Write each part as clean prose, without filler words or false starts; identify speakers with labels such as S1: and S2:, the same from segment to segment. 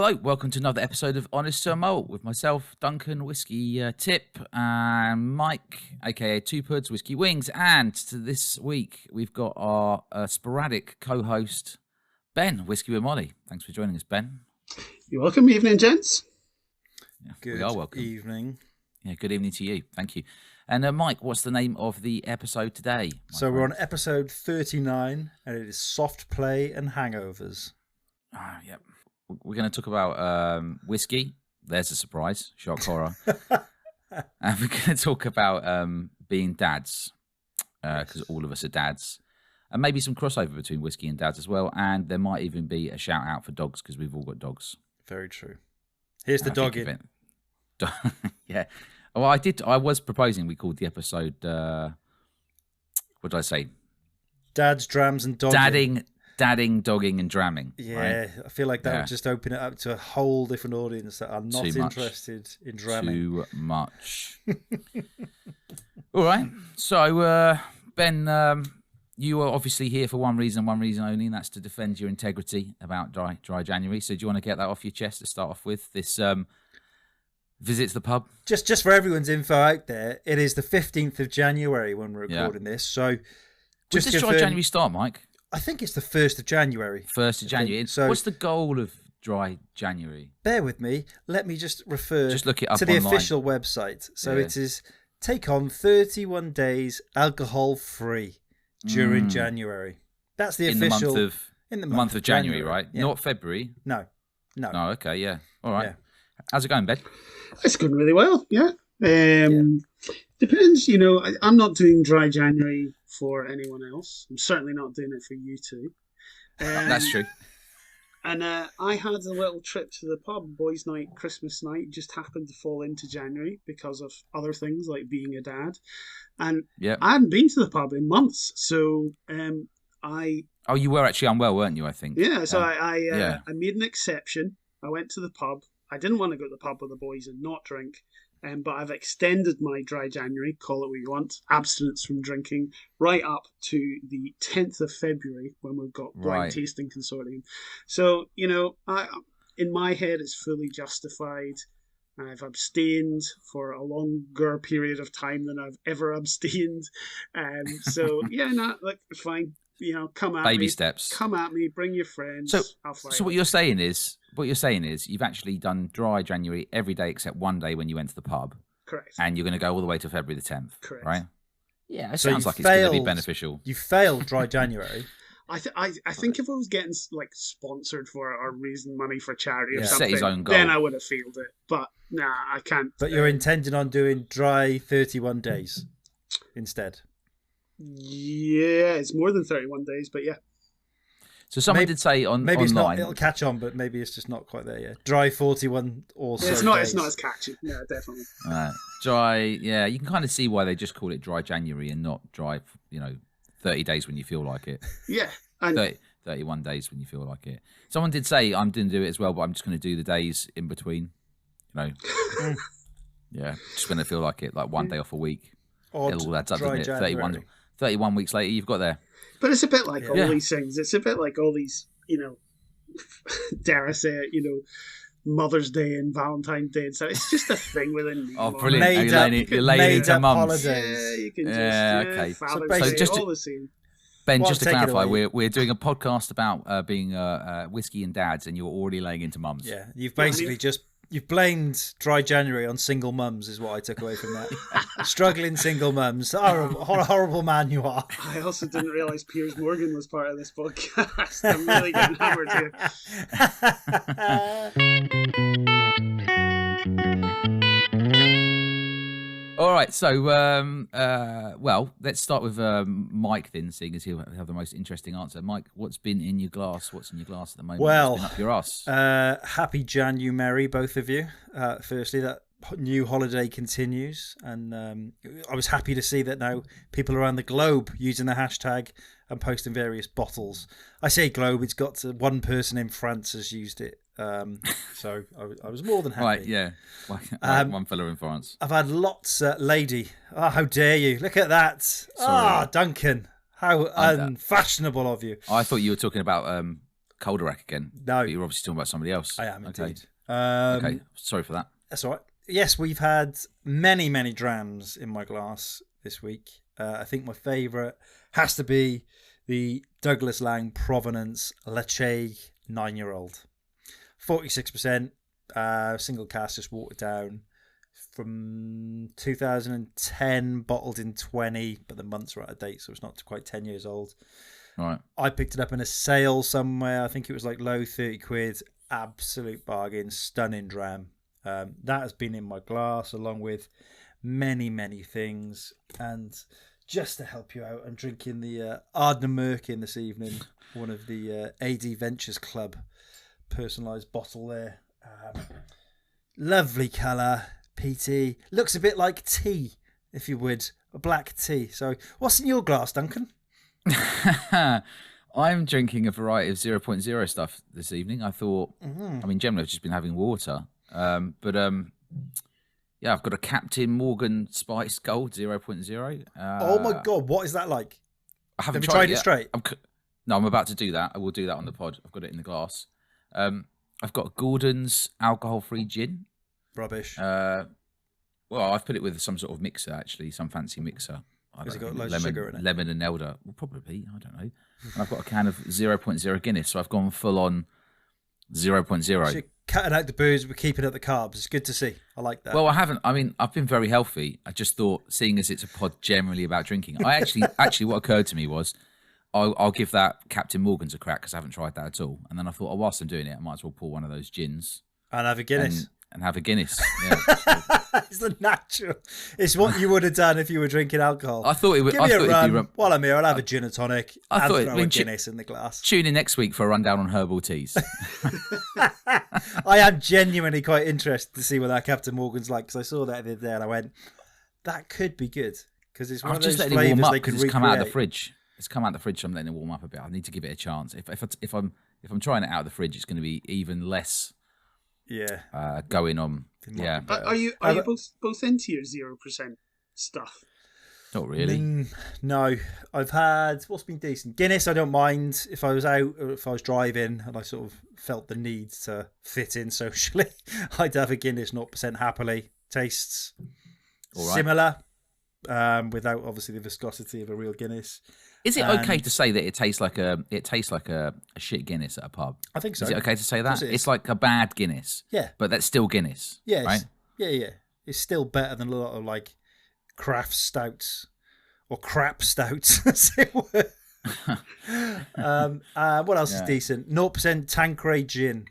S1: Hello, welcome to another episode of Honest to a Malt with myself, Duncan, Whiskey Tip, and Mike, aka Two Puds, Whiskey Wings. And this week, we've got our sporadic co-host, Ben, Whiskey with Molly. Thanks for joining us, Ben.
S2: You're welcome. Evening, gents.
S1: Yeah,
S3: Good
S1: we are welcome.
S3: evening.
S1: Yeah, good evening to you. Thank you. And Mike, what's the name of the episode today?
S3: So we're on episode 39, and it is Softplay and Hangovers.
S1: Yep. We're going to talk about whiskey. There's a surprise. Shock horror. And we're going to talk about being dads, because all of us are dads. And maybe some crossover between whiskey and dads as well. And there might even be a shout out for dogs, because we've all got dogs.
S3: Very true. Here's the dog in.
S1: Yeah. Well, I was proposing we called the episode, what did I say?
S3: Dads, drams, and dogging.
S1: Dadding, dogging, and dramming.
S3: Yeah,
S1: right?
S3: I feel like that would just open it up to a whole different audience that are not interested in dramming.
S1: Too much. All right. So, Ben, you are obviously here for one reason only, and that's to defend your integrity about dry January. So do you want to get that off your chest to start off with? This visit to the pub?
S3: Just for everyone's info out there, it is the 15th of January when we're recording this. So
S1: just does dry January start, Mike?
S3: I think it's the 1st of January.
S1: 1st of January. So what's the goal of dry January?
S3: Bear with me. Let me just refer
S1: look it up
S3: to the
S1: online.
S3: official website. So it is take on 31 days alcohol-free during January. That's the official...
S1: In the month of January, right? Yeah. Not February?
S3: No.
S1: Oh, okay, yeah. All right. Yeah. How's it going, Ben?
S2: It's going really well, yeah. Depends, I'm not doing dry January for anyone else. I'm certainly not doing it for you two.
S1: That's true.
S2: And I had a little trip to the pub, boys' night, Christmas night, just happened to fall into January because of other things like being a dad. And I hadn't been to the pub in months, so I...
S1: Oh, you were actually unwell, weren't you, I think?
S2: Yeah, so I made an exception. I went to the pub. I didn't want to go to the pub with the boys and not drink. But I've extended my dry January, call it what you want, abstinence from drinking, right up to the 10th of February when we've got blind tasting consortium. So, in my head, it's fully justified. I've abstained for a longer period of time than I've ever abstained. So, it's fine. Come at me.
S1: Baby steps.
S2: Come at me. Bring your friends.
S1: So what you're saying is you've actually done dry January every day except one day when you went to the pub.
S2: Correct.
S1: And you're going to go all the way to February the 10th.
S2: Correct.
S1: Right? Yeah, it
S3: so
S1: sounds like it's going to be beneficial.
S3: You failed dry January.
S2: I think if I was getting sponsored for it or raising money for charity or something,
S1: set his own goal,
S2: then I would have failed it. But nah, I can't.
S3: But you're intending on doing dry 31 days instead.
S2: Yeah, it's more than 31 days, but yeah.
S1: So someone did say
S3: maybe
S1: online,
S3: it's not, it'll catch on, but maybe it's just not quite there yet. Dry 41 also.
S2: It's not as catchy. Yeah, definitely.
S1: Dry. Yeah, you can kind of see why they just call it dry January and not dry. 30 days when you feel like it.
S2: Yeah,
S1: 31 days when you feel like it. Someone did say I'm going to do it as well, but I'm just going to do the days in between. Yeah, just when I feel like it, like one day off a week. It all adds up, doesn't it? 31 weeks later, you've got there.
S2: But it's a bit like all these things. It's a bit like all these, dare I say it, Mother's Day and Valentine's Day and stuff. It's just a thing within me.
S1: Oh, brilliant. You're laying into mums.
S2: Yeah, you can just,
S1: okay.
S2: Father's Day, all the same.
S1: Ben, just to clarify, we're doing a podcast about being whiskey and dads, and you're already laying into mums.
S3: Yeah, you've basically you've blamed dry January on single mums, is what I took away from that. Struggling single mums. Horrible man you are.
S2: I also didn't realise Piers Morgan was part of this podcast. I'm really getting hammered here.
S1: All right, so, let's start with Mike then, seeing as he'll have the most interesting answer. Mike, what's been in your glass? What's in your glass at the moment?
S3: Well,
S1: what's been up your ass?
S3: Happy January, both of you. Firstly, that new holiday continues, and I was happy to see that now people around the globe using the hashtag and posting various bottles. I say globe, it's got to one person in France has used it. So I was more than happy.
S1: Right, yeah. One fella in France.
S3: I've had lots, lady. Oh, how dare you? Look at that. Duncan. How unfashionable of you.
S1: I thought you were talking about Calderak again.
S3: No.
S1: But you're obviously talking about somebody else.
S3: I am indeed.
S1: Okay. Sorry for that.
S3: That's all right. Yes, we've had many, many drams in my glass this week. I think my favourite has to be the Douglas Lang Provenance Leche 9-year-old. 46%, single cask, just watered down. From 2010, bottled in 20, but the months are out of date, so it's not quite 10 years old.
S1: Right.
S3: I picked it up in a sale somewhere. I think it was like low 30 quid. Absolute bargain. Stunning dram. That has been in my glass along with many, many things. And just to help you out, I'm drinking the Ardnamurkin this evening. One of the AD Ventures Club personalised bottle there. Lovely colour. PT. Looks a bit like tea, if you would. A black tea. So what's in your glass, Duncan?
S1: I'm drinking a variety of 0.0 stuff this evening. I thought, I mean, generally I've just been having water. But yeah, I've got a Captain Morgan Spiced Gold 0.0.
S3: Oh my God, what is that like?
S1: I haven't
S3: Have you tried it
S1: yet.
S3: straight?
S1: No, I'm about to do that. I will do that on the pod. I've got it in the glass. I've got Gordon's alcohol-free gin.
S3: Rubbish.
S1: Well, I've put it with some sort of mixer, actually, some fancy mixer.
S3: Has it got loads of sugar in it?
S1: Lemon and elder. Well, probably. I don't know. And I've got a can of 0.0 Guinness, so I've gone full on 0.0.
S3: So you're cutting out the booze, but keeping up the carbs. It's good to see. I like that.
S1: Well, I haven't. I mean, I've been very healthy. I just thought, seeing as it's a pod generally about drinking, I actually, what occurred to me was, I'll give that Captain Morgan's a crack because I haven't tried that at all. And then I thought, oh, whilst I'm doing it, I might as well pour one of those gins
S3: and have a Guinness.
S1: And have a Guinness. Yeah.
S3: It's the natural. It's what you would have done if you were drinking alcohol.
S1: I thought it would.
S3: Give me a run. While I'm here, I'll have a gin and tonic. I thought throw a Guinness in the glass.
S1: Tune in next week for a rundown on herbal teas.
S3: I am genuinely quite interested to see what that Captain Morgan's like because I saw that the other day and I went, that could be good because it's one of those flavours they could recreate.
S1: It's come out of the fridge. It's come out of the fridge. So I'm letting it warm up a bit. I need to give it a chance. If I'm trying it out of the fridge, it's going to be even less.
S3: Yeah.
S1: Going on. Yeah.
S2: Are you both into your 0% stuff?
S1: Not really.
S3: No. I've had what's been decent. Guinness, I don't mind if I was out or if I was driving and I sort of felt the need to fit in socially. I'd have a Guinness 0% happily. Tastes similar, without obviously the viscosity of a real Guinness.
S1: Is it okay to say that it tastes like a shit Guinness at a pub?
S3: I think so.
S1: Is it okay to say that? It's like a bad Guinness.
S3: Yeah.
S1: But that's still Guinness.
S3: Yes.
S1: Right?
S3: Yeah. It's still better than a lot of like craft stouts or crap stouts, as it were. What else is decent? 0% Tanqueray gin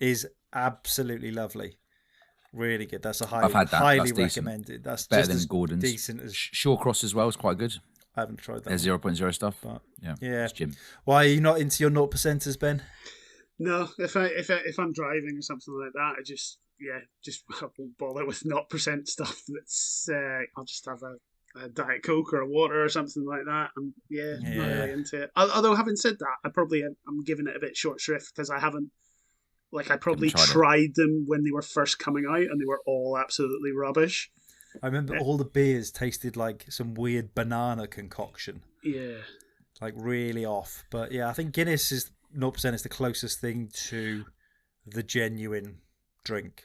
S3: is absolutely lovely. Really good. That's
S1: I've had that.
S3: highly
S1: That's
S3: recommended. That's
S1: better
S3: just
S1: than
S3: as
S1: Gordon's.
S3: decent as
S1: Shawcross as well is quite good.
S3: I haven't tried that.
S1: There's 0.0 stuff.
S3: But
S1: yeah.
S3: It's
S1: Jim.
S3: Why are you not into your 0%ers, Ben?
S2: No, if I'm driving or something like that, I just I won't bother with 0% stuff. That's I'll just have a Diet Coke or a water or something like that. I'm not really into it. Although having said that, I'm giving it a bit short shrift because I haven't. Like I probably tried them when they were first coming out, and they were all absolutely rubbish.
S3: I remember all the beers tasted like some weird banana concoction.
S2: Yeah.
S3: Like really off. But yeah, I think Guinness is 0% is the closest thing to the genuine drink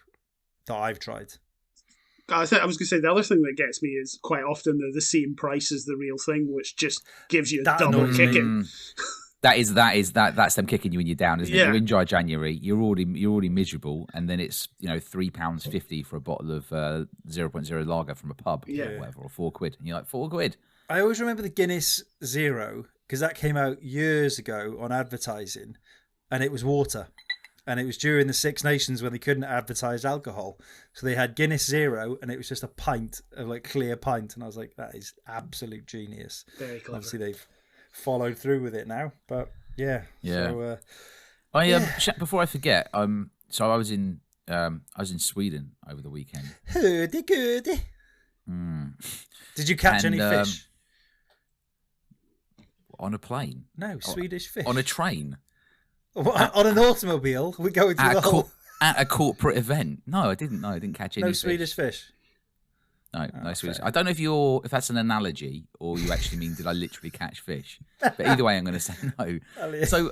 S3: that I've tried.
S2: I was going to say the other thing that gets me is quite often they're the same price as the real thing, which just gives you a double kicking.
S1: That's them kicking you when you're down, isn't it?
S2: Yeah.
S1: You're in dry January, you're already miserable, and then it's £3.50 for a bottle of 0.0 lager from a pub, or whatever, or £4, and you're like £4.
S3: I always remember the Guinness Zero because that came out years ago on advertising, and it was water, and it was during the Six Nations when they couldn't advertise alcohol, so they had Guinness Zero, and it was just a pint of like clear pint, and I was like, that is absolute genius.
S2: Very clever.
S3: Obviously they've followed through with it now, but yeah. So,
S1: before I forget, so I was in Sweden over the weekend.
S3: Goody. Did you catch any fish?
S1: On a plane?
S3: No, Swedish fish.
S1: On a train?
S3: On an automobile? We're going through
S1: at a corporate event? No, I didn't. No, I didn't catch any.
S3: No
S1: fish.
S3: Swedish fish.
S1: No Swedish. I don't know if that's an analogy or you actually mean did I literally catch fish. But either way, I'm going to say no. So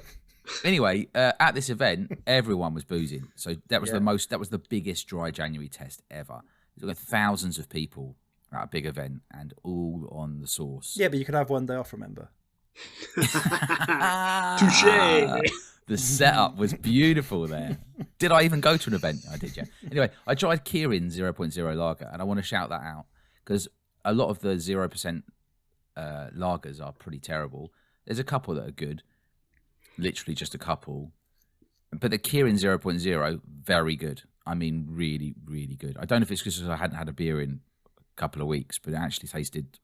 S1: Anyway, at this event, everyone was boozing. So that was the biggest dry January test ever. There were thousands of people at a big event and all on the sauce.
S3: Yeah, but you could have one day off, remember?
S2: Touché.
S1: The setup was beautiful there. Did I even go to an event? I did, yeah. Anyway, I tried Kirin 0.0 lager, and I want to shout that out because a lot of the 0% lagers are pretty terrible. There's a couple that are good, literally just a couple. But the Kirin 0.0, very good. I mean, really, really good. I don't know if it's because I hadn't had a beer in a couple of weeks, but it actually tasted,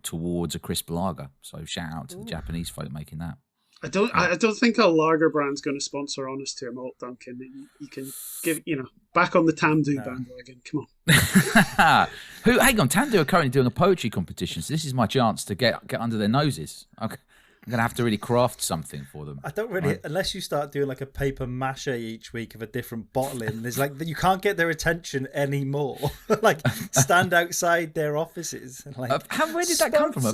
S1: towards a crisp lager. So shout out to the Japanese folk making that.
S2: I don't think a lager brand's going to sponsor Honest to a Malt, Duncan. You can give, back on the Tamdu bandwagon. Come on.
S1: Hang on, Tamdu are currently doing a poetry competition, so this is my chance to get under their noses. Okay. I'm going to have to really craft something for them.
S3: I don't really, unless you start doing like a paper mache each week of a different bottling, there's like, you can't get their attention anymore. Like, stand outside their offices. And like,
S1: where did that come from?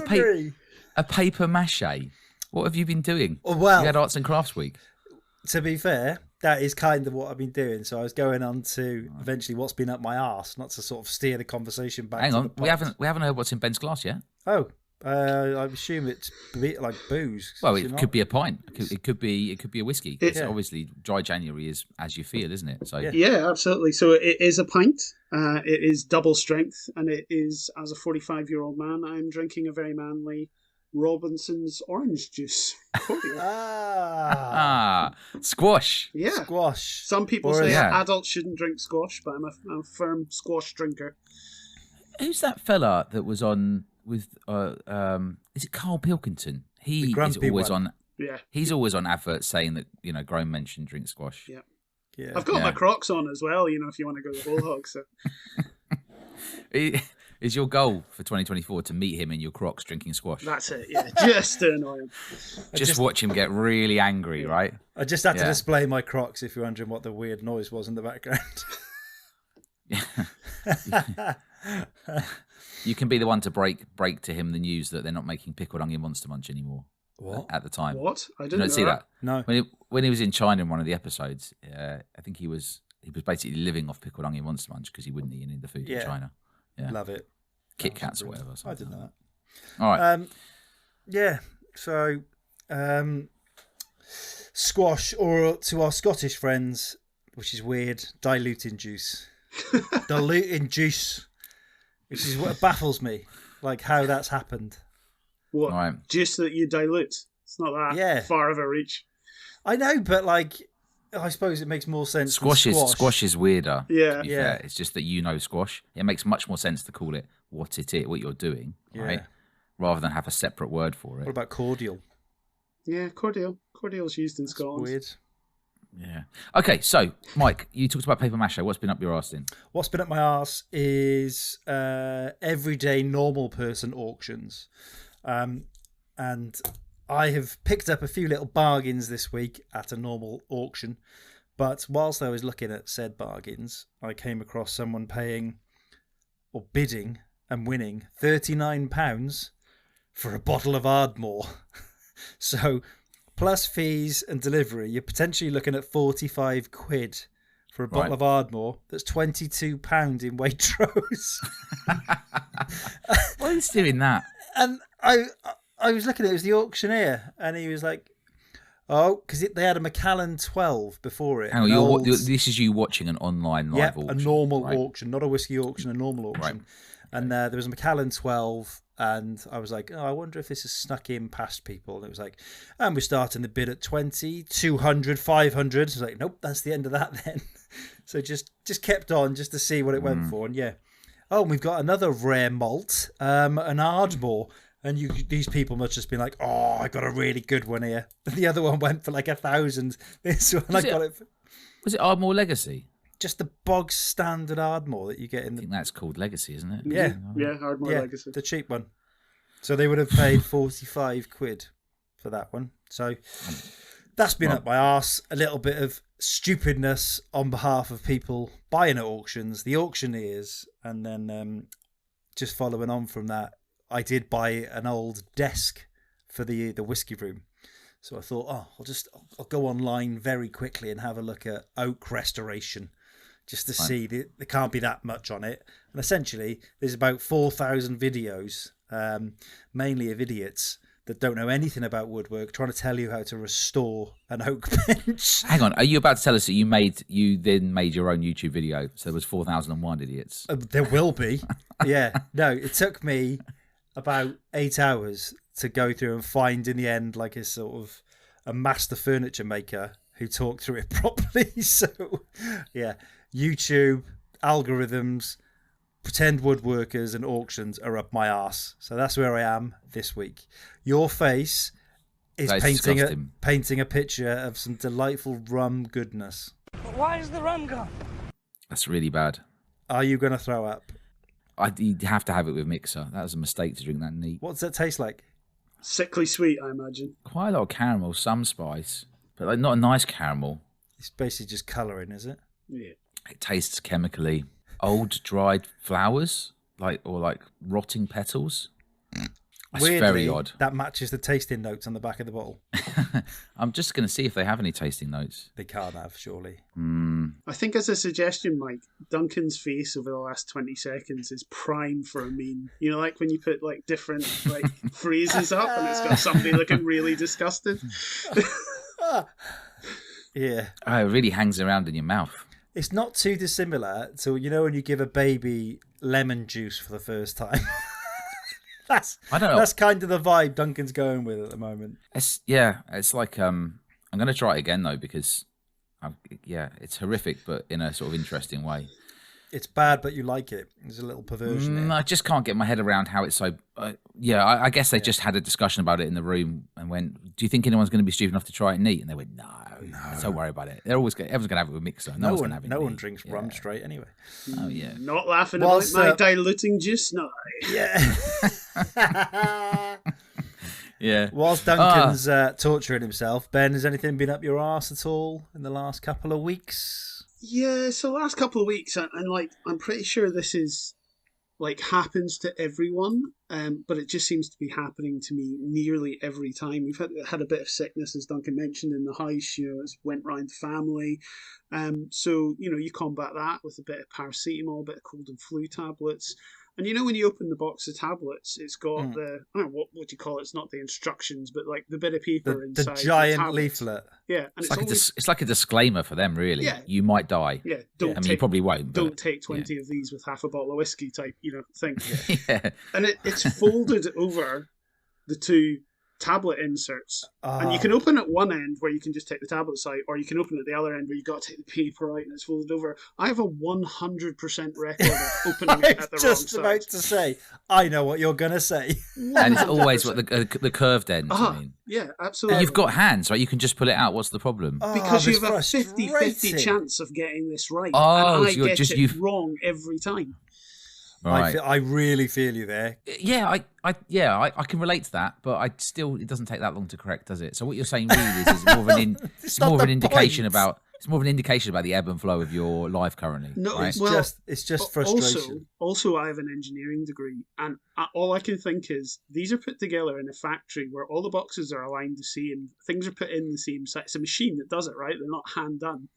S1: A paper mache? What have you been doing?
S3: Well,
S1: you had Arts and Crafts Week.
S3: To be fair, that is kind of what I've been doing. So I was going on to eventually what's been up my arse, not to sort of steer the conversation back.
S1: Hang
S3: to
S1: on,
S3: the pot.
S1: we haven't heard what's in Ben's glass yet.
S3: Oh, I assume it's like booze.
S1: Well, it could be a pint. It could be a whiskey. It's obviously dry January is as you feel, isn't it? So
S2: yeah, absolutely. So it is a pint. It is double strength, and it is, as a 45-year-old man, I'm drinking a very manly Robinson's orange juice.
S1: Squash.
S2: Yeah,
S3: squash.
S2: Some people say adults shouldn't drink squash, but I'm a firm squash drinker.
S1: Who's that fella that was on with? Is it Carl Pilkington? He is always on.
S2: Yeah, he's
S1: always on adverts saying that grown men shouldn't drink squash.
S2: Yeah. I've got my Crocs on as well. If you want to go the whole hog. So.
S1: Is your goal for 2024 to meet him in your Crocs drinking squash?
S2: That's it, yeah. Just to annoy him.
S1: Just watch him get really angry, right?
S3: I just had to display my Crocs if you're wondering what the weird noise was in the background.
S1: You can be the one to break to him the news that they're not making pickled onion Monster Munch anymore.
S3: What?
S1: At the time.
S2: What? I didn't
S1: see that.
S3: No.
S1: When he was in China in one of the episodes, I think he was basically living off pickled onion Monster Munch because he wouldn't eat any of the food in China. Yeah.
S3: Love it.
S1: Kit Kats or whatever.
S3: I didn't know that.
S1: All right.
S3: So, squash, or to our Scottish friends, which is weird, diluting juice. Diluting juice, which is what baffles me, like how that's happened.
S2: What? Right. Juice that you dilute? It's not that far of a reach.
S3: I know, but I suppose it makes more sense.
S1: Squash is weirder.
S2: Yeah.
S1: It's just that squash. It makes much more sense to call it what you're doing, right? Rather than have a separate word for it.
S3: What about cordial?
S2: Yeah, cordial. Cordial's used in Scotland.
S3: Weird.
S1: Yeah. Okay, so Mike, you talked about paper mache. What's been up your arse then?
S3: What's been up my arse is everyday normal person auctions, and I have picked up a few little bargains this week at a normal auction, but whilst I was looking at said bargains, I came across someone paying or bidding and winning £39 for a bottle of Ardmore. So, plus fees and delivery, you're potentially looking at 45 quid for a bottle of Ardmore. That's £22 in Waitrose.
S1: Why are you doing that?
S3: And I was looking at it, was the auctioneer, and he was like, because they had a Macallan 12 before it.
S1: Hang on, this is you watching an online live auction?
S3: A normal auction, not a whiskey auction, a normal auction. Right. And there was a Macallan 12, and I was like, I wonder if this has snuck in past people. And it was like, and we're starting the bid at 20, 200, 500. I was like, nope, that's the end of that then. So just kept on just to see what it went for. And and we've got another rare malt, an Ardmore. And these people must have just been like, I got a really good one here. The other one went for like 1,000. This one got it.
S1: Was it Ardmore Legacy?
S3: Just the bog standard Ardmore that you get in
S1: I think that's called Legacy, isn't it?
S2: Yeah, Ardmore Legacy.
S3: The cheap one. So they would have paid 45 quid for that one. So that's been up my arse. A little bit of stupidness on behalf of people buying at auctions, the auctioneers, and then just following on from that, I did buy an old desk for the whiskey room. So I thought, I'll go online very quickly and have a look at oak restoration, just to see. There can't be that much on it. And essentially, there's about 4,000 videos, mainly of idiots that don't know anything about woodwork, trying to tell you how to restore an oak bench.
S1: Hang on, are you about to tell us that you then made your own YouTube video? So there was 4,001 idiots.
S3: There will be. Yeah. No, it took me about 8 hours to go through and find, in the end, like a master furniture maker who talked through it properly. So, yeah, YouTube, algorithms, pretend woodworkers and auctions are up my arse. So that's where I am this week. Your face is painting a picture of some delightful rum goodness.
S4: But why is the rum gone?
S1: That's really bad.
S3: Are you going to throw up?
S1: You'd have to have it with mixer. That was a mistake to drink that neat.
S3: What does that taste like?
S2: Sickly sweet, I imagine.
S1: Quite a lot of caramel, some spice, but like not a nice caramel.
S3: It's basically just colouring, is it?
S2: Yeah.
S1: It tastes chemically. Old dried flowers, like rotting petals. That's
S3: Weirdly,
S1: very odd.
S3: That matches the tasting notes on the back of the bottle.
S1: I'm just going to see if they have any tasting notes.
S3: They can't have, surely.
S2: I think as a suggestion, Mike, Duncan's face over the last 20 seconds is prime for a meme. You know, like when you put like different like phrases up and it's got somebody looking really disgusted.
S3: Yeah.
S1: Oh, it really hangs around in your mouth.
S3: It's not too dissimilar to, when you give a baby lemon juice for the first time.
S1: I don't know.
S3: That's kind of the vibe Duncan's going with at the moment.
S1: It's like I'm going to try it again though because it's horrific, but in a sort of interesting way.
S3: It's bad, but you like it. There's a little perversion here.
S1: I just can't get my head around how it's so. I guess they just had a discussion about it in the room and went, "Do you think anyone's going to be stupid enough to try it neat?" And they went, "No, don't worry about it. Everyone's going to have it with mixer. No one
S3: drinks rum straight anyway."
S1: Oh yeah,
S2: not laughing about my diluting juice now.
S3: Yeah.
S1: Yeah.
S3: Whilst Duncan's torturing himself, Ben, has anything been up your arse at all in the last couple of weeks?
S2: Yeah, so last couple of weeks, and I'm pretty sure this is like happens to everyone, but it just seems to be happening to me nearly every time. We've had a bit of sickness, as Duncan mentioned, in the house. It's went round the family, so you combat that with a bit of paracetamol, a bit of cold and flu tablets. And when you open the box of tablets, it's got the, I don't know, what do you call it? It's not the instructions, but like the bit of paper inside.
S3: The giant leaflet.
S2: Yeah. And
S1: it's like a disclaimer for them, really.
S2: Yeah.
S1: You might die.
S2: Yeah.
S1: You probably won't.
S2: Don't take 20 of these with half a bottle of whiskey type, thing.
S1: Yeah.
S2: And it's folded over the two tablet inserts. And you can open at one end where you can just take the tablets out, or you can open at the other end where you've got to take the paper out and it's folded over. I have a 100% record of opening it at the wrong side. I was just about
S3: to say, I know what you're going to say.
S1: And it's always what the curved end, I mean.
S2: Yeah, absolutely.
S1: And you've got hands, right? You can just pull it out. What's the problem?
S2: Because you have a 50-50 chance of getting this right.
S1: Oh,
S2: and I get it wrong every time.
S1: Right.
S3: I really feel you there.
S1: Yeah, I can relate to that, but it doesn't take that long to correct, does it? So what you're saying really is it's more of an indication about the ebb and flow of your life currently.
S2: No,
S1: right?
S3: It's just frustration.
S2: Also, I have an engineering degree, and all I can think is these are put together in a factory where all the boxes are aligned the same, things are put in the same site. It's a machine that does it, right? They're not hand done.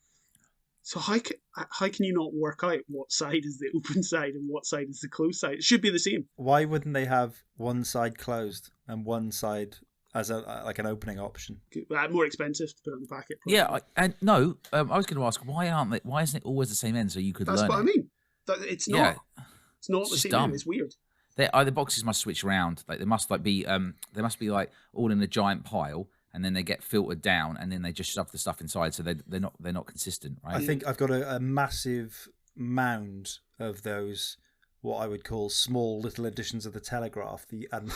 S2: So how can you not work out what side is the open side and what side is the closed side? It should be the same.
S3: Why wouldn't they have one side closed and one side as an opening option?
S2: More expensive to put on the packet. Probably.
S1: Yeah, I was going to ask why isn't it always the same end so you could
S2: That's
S1: learn
S2: what
S1: it?
S2: I mean. It's not. Yeah. It's not the same end. It's weird.
S1: The boxes must switch around. Like they must be like all in a giant pile. And then they get filtered down, and then they just shove the stuff inside, so they're not consistent, right?
S3: I think I've got a massive mound of those, what I would call small little editions of the Telegraph, and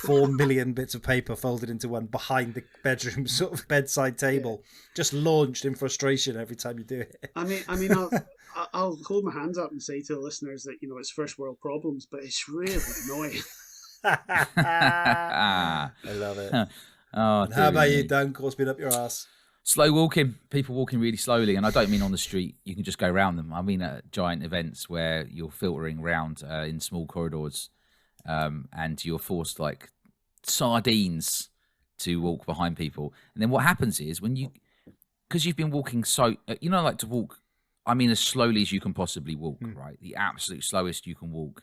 S3: 4 million bits of paper folded into one behind the bedroom sort of bedside table, just launched in frustration every time you do it.
S2: I mean, I'll hold my hands up and say to the listeners that it's first world problems, but it's really annoying.
S3: I love it.
S1: Oh,
S3: how about you, Dan? What's been up your ass?
S1: Slow walking, people walking really slowly, and I don't mean on the street. You can just go around them. I mean at giant events where you're filtering around in small corridors, and you're forced like sardines to walk behind people. And then what happens is because you've been walking like to walk, I mean, as slowly as you can possibly walk, right? The absolute slowest you can walk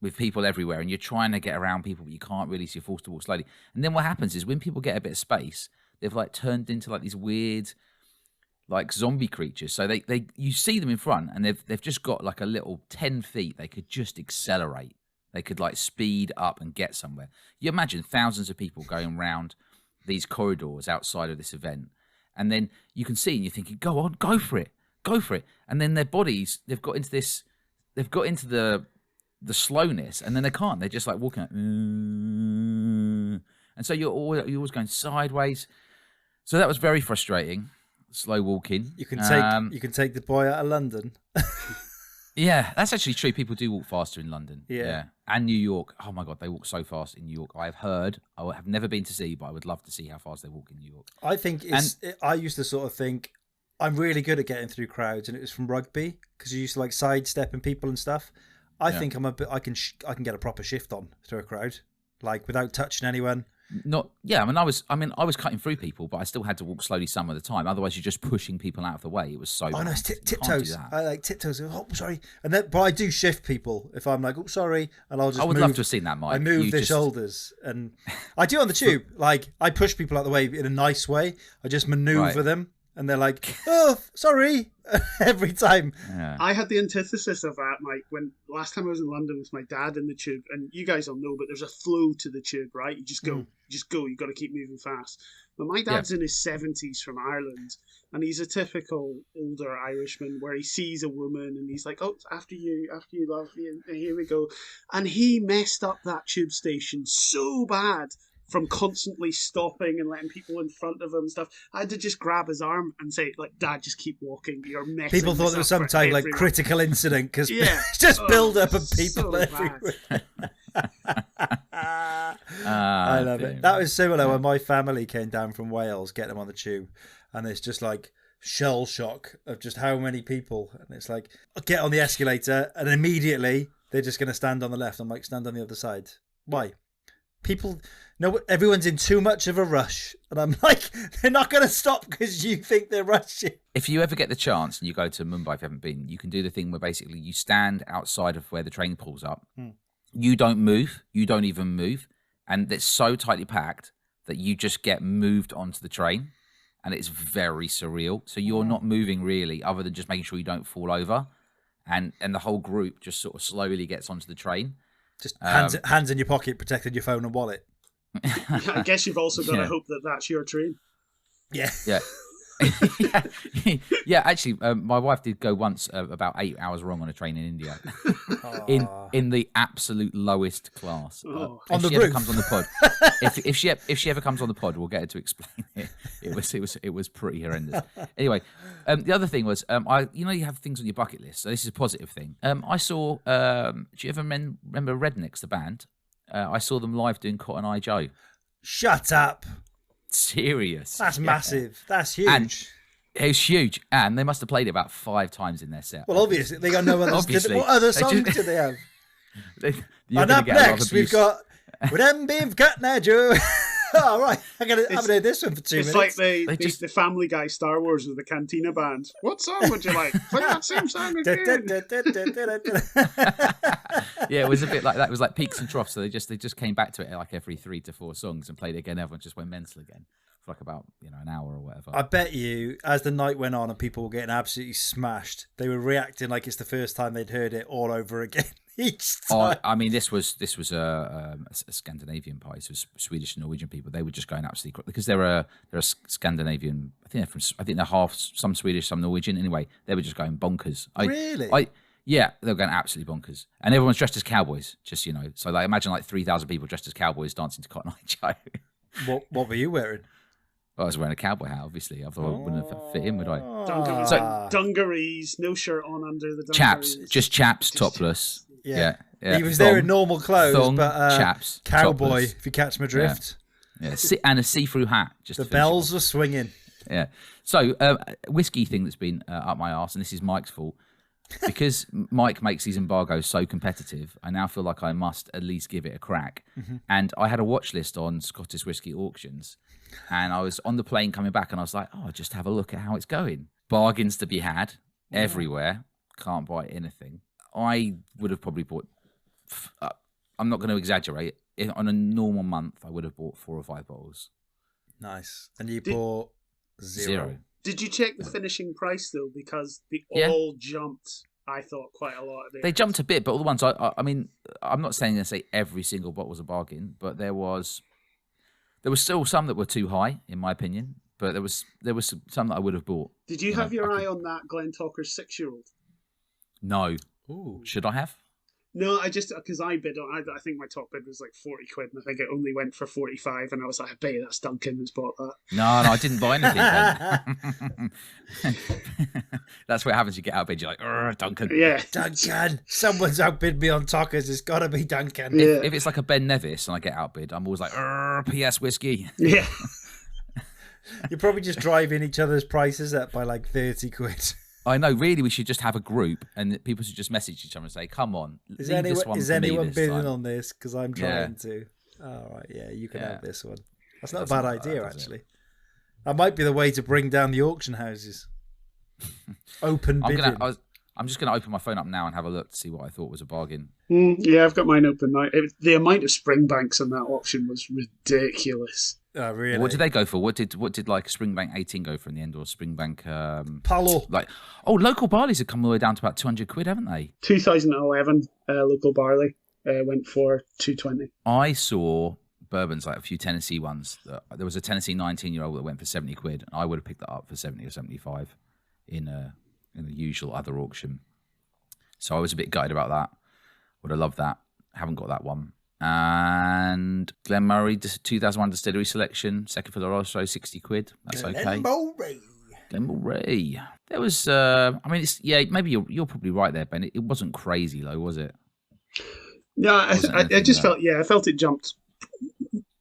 S1: with people everywhere. And you're trying to get around people, but you can't really, so you're forced to walk slowly. And then what happens is when people get a bit of space, they've like turned into like these weird, like zombie creatures. So you see them in front and they've just got like a little 10 feet. They could just accelerate. They could like speed up and get somewhere. You imagine thousands of people going round these corridors outside of this event. And then you can see and you're thinking, go on, go for it. And then their bodies, they've got into the slowness, and then they can't. They're just like walking like, and so you're always going sideways. So that was very frustrating. Slow walking.
S3: You can take the boy out of London.
S1: Yeah, that's actually true. People do walk faster in London.
S3: Yeah.
S1: And New York. Oh my God, they walk so fast in New York. I've heard. I have never been to see, but I would love to see how fast they walk in New York.
S3: I think I used to sort of think I'm really good at getting through crowds, and it was from rugby because you used to like sidestepping people and stuff. I think I can get a proper shift on through a crowd, like without touching anyone. I was cutting through people, but I still had to walk slowly some of the time. Otherwise, you're just pushing people out of the way. It was so. Oh no, it's tiptoes. I like tiptoes. Oh, sorry, but I do shift people if I'm like, oh, sorry, and I'll just.
S1: I would love to have seen that, Mike.
S3: I move their shoulders, and I do on the tube. Like I push people out of the way in a nice way. I just maneuver them, and they're like, oh, sorry, every time.
S2: Yeah. I had the antithesis of that, Mike, when last time I was in London with my dad in the tube, and you guys all know, but there's a flow to the tube, right? You just go, you got to keep moving fast. But my dad's in his 70s from Ireland, and he's a typical older Irishman where he sees a woman and he's like, oh, after you, love you, and here we go. And he messed up that tube station so bad from constantly stopping and letting people in front of him and stuff. I had to just grab his arm and say, like, Dad, just keep walking. You're messing
S3: People thought there was some type like critical incident because it's just build up of people everywhere. I love it. That was similar when my family came down from Wales, get them on the tube, and it's just like shell shock of just how many people. And it's like, I get on the escalator and immediately they're just going to stand on the left. I'm like, stand on the other side. Why? People, no, everyone's in too much of a rush. And I'm like, they're not going to stop because you think they're rushing.
S1: If you ever get the chance and you go to Mumbai, if you haven't been, you can do the thing where basically you stand outside of where the train pulls up. You don't move. You don't even move. And it's so tightly packed that you just get moved onto the train. And it's very surreal. So you're not moving really, other than just making sure you don't fall over. And the whole group just sort of slowly gets onto the train.
S3: Just hands in your pocket, protecting your phone and wallet.
S2: I guess you've also got to hope that that's your train.
S3: Yeah.
S1: Yeah. Yeah, actually, my wife did go once about 8 hours wrong on a train in India, in the absolute lowest class.
S3: On the roof.
S1: Comes on the pod, if she ever comes on the pod, we'll get her to explain it. It was pretty horrendous. Anyway, the other thing was, you have things on your bucket list, so this is a positive thing. I saw. Do you ever remember Rednecks, the band? I saw them live doing Cotton Eye Joe.
S3: Shut up.
S1: Serious.
S3: That's massive. That's huge.
S1: And it was huge, and they must have played it about 5 times in their set.
S3: Well, obviously they got no other. What other songs do they have? And up next we've got "With them beef cut now, Joe." All right, I haven't heard this one for 2 minutes.
S2: It's like the Family Guy Star Wars with the Cantina Band. What song would you like? Play that same song again.
S1: Yeah, it was a bit like that. It was like peaks and troughs. So they just came back to it like every 3 to 4 songs and played it again. Everyone just went mental again for like about an hour or whatever.
S3: I bet you, as the night went on and people were getting absolutely smashed, they were reacting like it's the first time they'd heard it all over again. Each time.
S1: I mean, this was a Scandinavian party, so Swedish and Norwegian people. They were just going absolutely because they're a Scandinavian. I think they're half some Swedish, some Norwegian. Anyway, they were just going bonkers.
S3: Really?
S1: Yeah, they were going absolutely bonkers, and everyone's dressed as cowboys. Just so like imagine like 3,000 people dressed as cowboys dancing to Cotton Eye Joe.
S3: What were you wearing?
S1: Well, I was wearing a cowboy hat, obviously. Otherwise, I wouldn't have fit in, would I?
S2: Dungarees, no shirt on under the dungarees.
S1: Chaps, topless.
S3: Yeah. He was there in normal clothes, but
S1: chaps,
S3: cowboy,
S1: topless.
S3: if you catch my drift.
S1: Yeah. And a see-through hat. Just
S3: the bells were swinging.
S1: Yeah. So, whiskey thing that's been up my arse, and this is Mike's fault. because Mike makes these embargoes so competitive, I now feel like I must at least give it a crack. And I had a watch list on Scottish Whisky Auctions, and I was on the plane coming back, and I was like, oh, just have a look at how it's going. Bargains to be had everywhere. Can't buy anything. I would have probably bought, I'm not going to exaggerate, on a normal month, I would have bought 4 or 5 bottles.
S3: Nice. And you bought zero.
S2: Did you check the finishing price though? Because they all jumped. I thought quite a lot of it.
S1: They jumped a bit, but all the ones I mean, I'm not saying every single bottle was a bargain, but there was still some that were too high, in my opinion. But there was some that I would have bought.
S2: Did you have your eye on that Glen Talker 6-year-old?
S1: No.
S3: Ooh.
S1: Should I have?
S2: No, I just, because I bid on, I think my top bid was like 40 quid, and I think it only went for 45, and I was like, I bet that's Duncan that's bought that.
S1: No, I didn't buy anything. That's what happens. You get outbid, you're like, Duncan.
S2: Yeah.
S3: Duncan. Someone's outbid me on Talkers. It's got to be Duncan.
S2: Yeah.
S1: If it's like a Ben Nevis and I get outbid, I'm always like, PS whiskey.
S2: Yeah.
S3: You're probably just driving each other's prices up by like 30 quid.
S1: I know, really, we should just have a group and people should just message each other and say, come on,
S3: is anyone bidding
S1: time.
S3: on this? Because I'm trying to. All right, yeah, you can have this one. That's not a bad idea, actually. That might be the way to bring down the auction houses. Open bidding.
S1: I'm just going to open my phone up now and have a look to see what I thought was a bargain.
S2: Yeah, I've got mine open now. The amount of Springbanks on that auction was ridiculous.
S3: Oh, really?
S1: What did they go for? What did like Springbank 18 go for in the end, or Springbank?
S3: Palo.
S1: Local barleys have come all the way down to about 200 quid, haven't they?
S2: 2011 local barley went for 220.
S1: I saw bourbons, like a few Tennessee ones. There was a Tennessee 19-year-old that went for 70 quid. And I would have picked that up for 70 or 75 in the usual other auction. So I was a bit gutted about that. Would have loved that. Haven't got that one. And Glen Murray 2001 Distillery Selection, second for the Rostro, 60 quid. That's okay. Glen Murray. There was, maybe you're probably right there, Ben. It wasn't crazy low, was it?
S2: No, I just felt it jumped.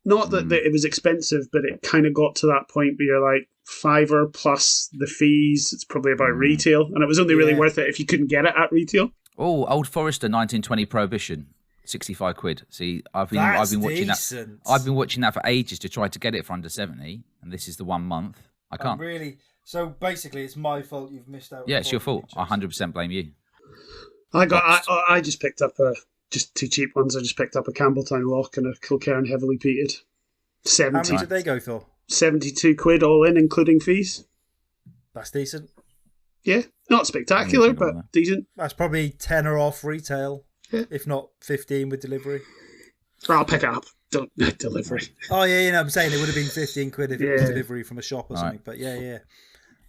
S2: Not that it was expensive, but it kind of got to that point where you're like, $5 plus the fees. It's probably about retail, and it was only really worth it if you couldn't get it at retail.
S1: Oh, Old Forester 1920 Prohibition, 65 quid. See, I've been watching
S3: decent.
S1: that. I've been watching that for ages to try to get it for under 70, and this is the 1 month. I can't.
S3: Really? So basically, it's my fault you've missed out.
S1: Yeah, it's your fault. I 100% blame you.
S2: I just picked up just 2 cheap ones. I just picked up a Campbelltown Lock and a Kilcairn heavily peated. 70.
S3: How many did they go for?
S2: 72 quid all in, including fees.
S3: That's decent.
S2: Yeah, not spectacular, but decent.
S3: That's probably 10 off retail, if not 15 with delivery.
S2: I'll pick it up. Don't delivery.
S3: Oh yeah, I'm saying it would have been 15 quid if it was delivery from a shop or something. But yeah,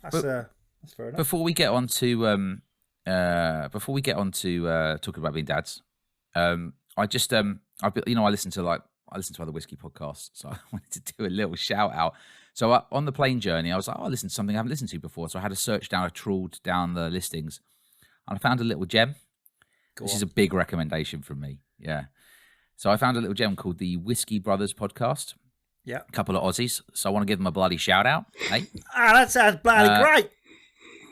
S3: that's fair enough.
S1: Before we get on to talking about being dads, I just I listen to other whiskey podcasts, so I wanted to do a little shout out. So on the plane journey, I was like, I listened to something I haven't listened to before. So I had I trawled down the listings, and I found a little gem. This is a big recommendation from me. Yeah. So I found a little gem called the Whiskey Brothers podcast.
S3: Yeah.
S1: A couple of Aussies. So I want to give them a bloody shout out. Hey?
S3: That sounds bloody great.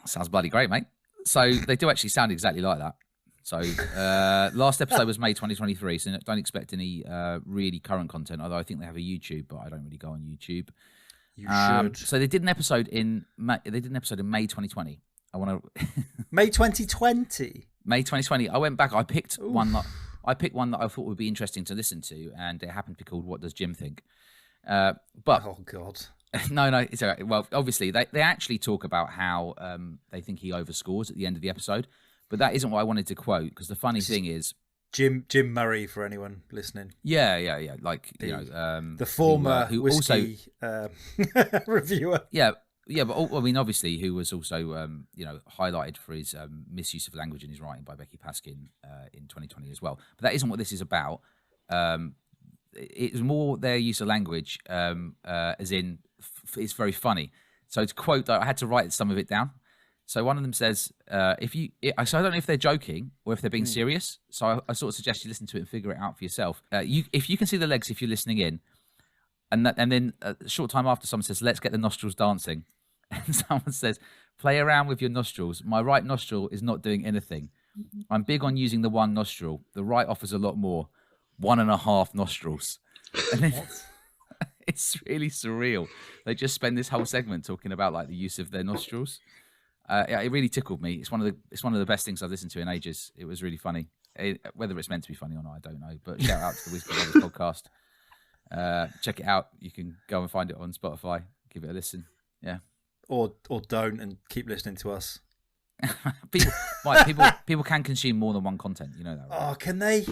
S1: Sounds bloody great, mate. So they do actually sound exactly like that. So last episode was May 2023, so don't expect any really current content, although I think they have a YouTube, but I don't really go on YouTube.
S3: You should.
S1: So they did an episode in May 2020.
S3: May 2020.
S1: May 2020. I went back. I picked one that I thought would be interesting to listen to, and it happened to be called "What Does Jim Think?" But
S3: oh god,
S1: no, it's all right. Well, obviously they actually talk about how they think he overscores at the end of the episode, but that isn't what I wanted to quote, because the funny thing is
S3: Jim Murray, for anyone listening.
S1: Yeah. Like
S3: the former
S1: who
S3: whiskey reviewer.
S1: Yeah, but I mean, obviously, who was also highlighted for his misuse of language in his writing by Becky Paskin in 2020 as well. But that isn't what this is about. It's more their use of language, as in it's very funny. So to quote, I had to write some of it down. So one of them says, so I don't know if they're joking or if they're being serious. So I sort of suggest you listen to it and figure it out for yourself. If you can see the legs, if you're listening in, and then a short time after, someone says, "Let's get the nostrils dancing," And someone says, play around with your nostrils. My right nostril is not doing anything. I'm big on using the one nostril. The right offers a lot more. 1.5 nostrils. And then it's really surreal. They just spend this whole segment talking about like the use of their nostrils. It really tickled me. It's one of the best things I've listened to in ages. It was really funny. Whether it's meant to be funny or not, I don't know. But shout out to the Whiskey Brothers podcast. Check it out. You can go and find it on Spotify. Give it a listen. Yeah.
S3: Or don't, and keep listening to us.
S1: People can consume more than one content. You know that, right?
S3: Oh, can they?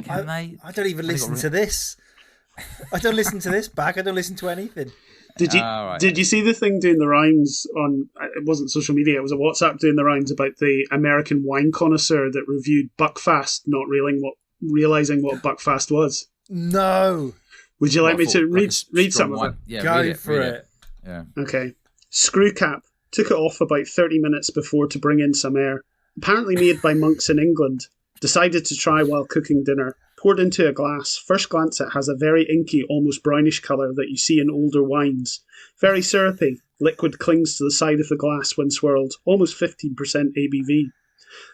S1: Can they?
S3: I don't even listen to this. I don't listen to this back. I don't listen to anything.
S2: Did you see the thing doing the rounds on? It wasn't social media. It was a WhatsApp doing the rounds about the American wine connoisseur that reviewed Buckfast, not realizing what Buckfast was.
S3: No.
S2: Would you like me to read some of it?
S1: Yeah,
S3: Go for it.
S1: Yeah.
S2: Okay. Screwcap took it off about 30 minutes before to bring in some air. Apparently made by monks in England. Decided to try while cooking dinner. Poured into a glass. First glance, it has a very inky, almost brownish colour that you see in older wines. Very syrupy. Liquid clings to the side of the glass when swirled. Almost 15% ABV.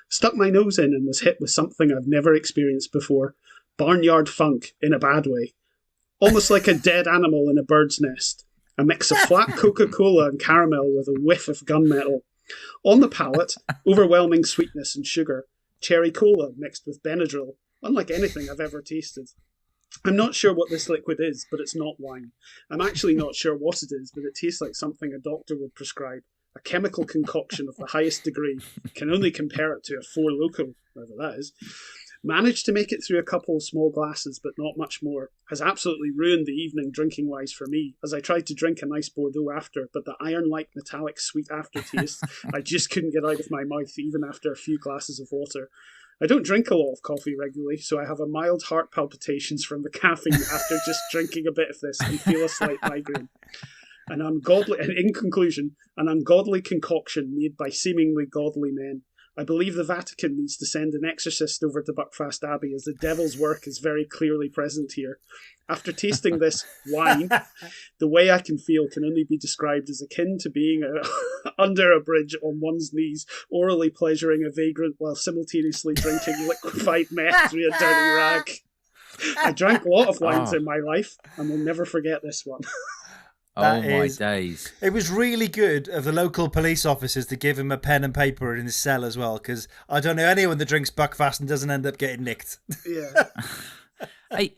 S2: Stuck my nose in and was hit with something I've never experienced before. Barnyard funk, in a bad way. Almost like a dead animal in a bird's nest. A mix of flat Coca-Cola and caramel with a whiff of gunmetal. On the palate, overwhelming sweetness and sugar. Cherry cola mixed with Benadryl. Unlike anything I've ever tasted. I'm not sure what this liquid is, but it's not wine. I'm actually not sure what it is, but it tastes like something a doctor would prescribe. A chemical concoction of the highest degree. Can only compare it to a Four Loko, whatever that is. Managed to make it through a couple of small glasses, but not much more. Has absolutely ruined the evening drinking-wise for me, as I tried to drink a nice Bordeaux after, but the iron-like metallic sweet aftertaste I just couldn't get out of my mouth even after a few glasses of water. I don't drink a lot of coffee regularly, so I have a mild heart palpitations from the caffeine after just drinking a bit of this and feel a slight migraine. And in conclusion, an ungodly concoction made by seemingly godly men. I believe the Vatican needs to send an exorcist over to Buckfast Abbey, as the devil's work is very clearly present here. After tasting this wine, the way I can feel can only be described as akin to being under a bridge on one's knees, orally pleasuring a vagrant while simultaneously drinking liquefied meth through a dirty rag. I drank a lot of wines in my life, and will never forget this one.
S1: Oh my days.
S3: It was really good of the local police officers to give him a pen and paper in his cell as well, because I don't know anyone that drinks Buckfast and doesn't end up getting nicked.
S2: Yeah.
S1: Hey,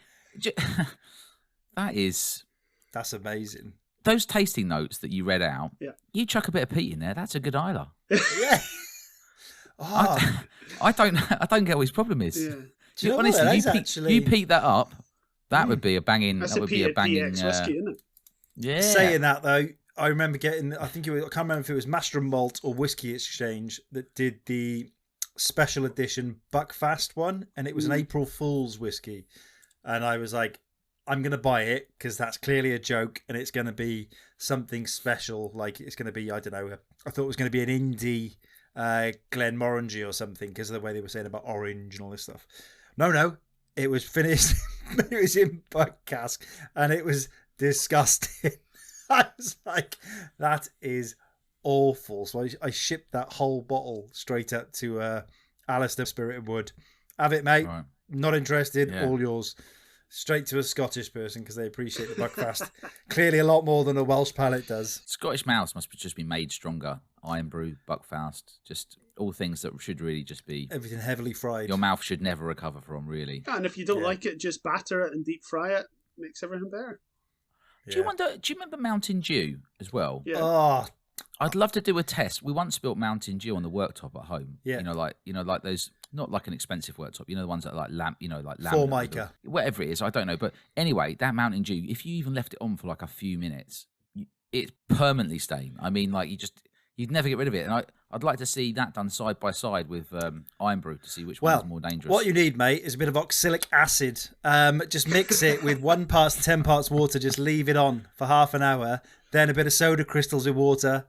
S1: that's
S3: amazing.
S1: Those tasting notes that you read out, you chuck a bit of peat in there, that's a good Isla.
S3: Yeah. Oh.
S1: I don't get what his problem is.
S2: Yeah.
S3: Do you know
S1: honestly, you peat that up, that would be a banging.
S2: That's
S1: that would be a banging
S2: PX whiskey, isn't it?
S1: Yeah.
S3: Saying that though, I remember getting. I can't remember if it was Master and Malt or Whiskey Exchange that did the special edition Buckfast one, and it was an April Fool's whiskey, and I was like, I'm going to buy it because that's clearly a joke, and it's going to be something special. Like it's going to be, I don't know. I thought it was going to be an indie Glenmorangie or something because of the way they were saying about orange and all this stuff. No, it was finished. It was in Buck cask, and it was disgusting. I was like, that is awful. So I shipped that whole bottle straight up to Alistair Spirit and Wood. Have it, mate. Right. Not interested. Yeah. All yours. Straight to a Scottish person because they appreciate the Buckfast clearly a lot more than a Welsh palate does.
S1: Scottish mouths must just be made stronger. Iron brew, Buckfast, just all things that should really just be
S3: everything heavily fried.
S1: Your mouth should never recover from, really.
S2: And if you don't like it, just batter it and deep fry it. Makes everything better.
S1: Yeah. Do you remember Mountain Dew as well?
S2: Yeah.
S3: Oh,
S1: I'd love to do a test. We once built Mountain Dew on the worktop at home.
S3: Yeah.
S1: You know, like those, not like an expensive worktop. You know, the ones that are like lamp.
S3: Formica.
S1: Whatever it is, I don't know. But anyway, that Mountain Dew, if you even left it on for like a few minutes, it's permanently stained. I mean, like you'd never get rid of it. And I'd like to see that done side by side with Iron Brew to see which one's more dangerous.
S3: What you need, mate, is a bit of oxalic acid. Just mix it with 1 part to 10 parts water. Just leave it on for half an hour. Then a bit of soda crystals in water.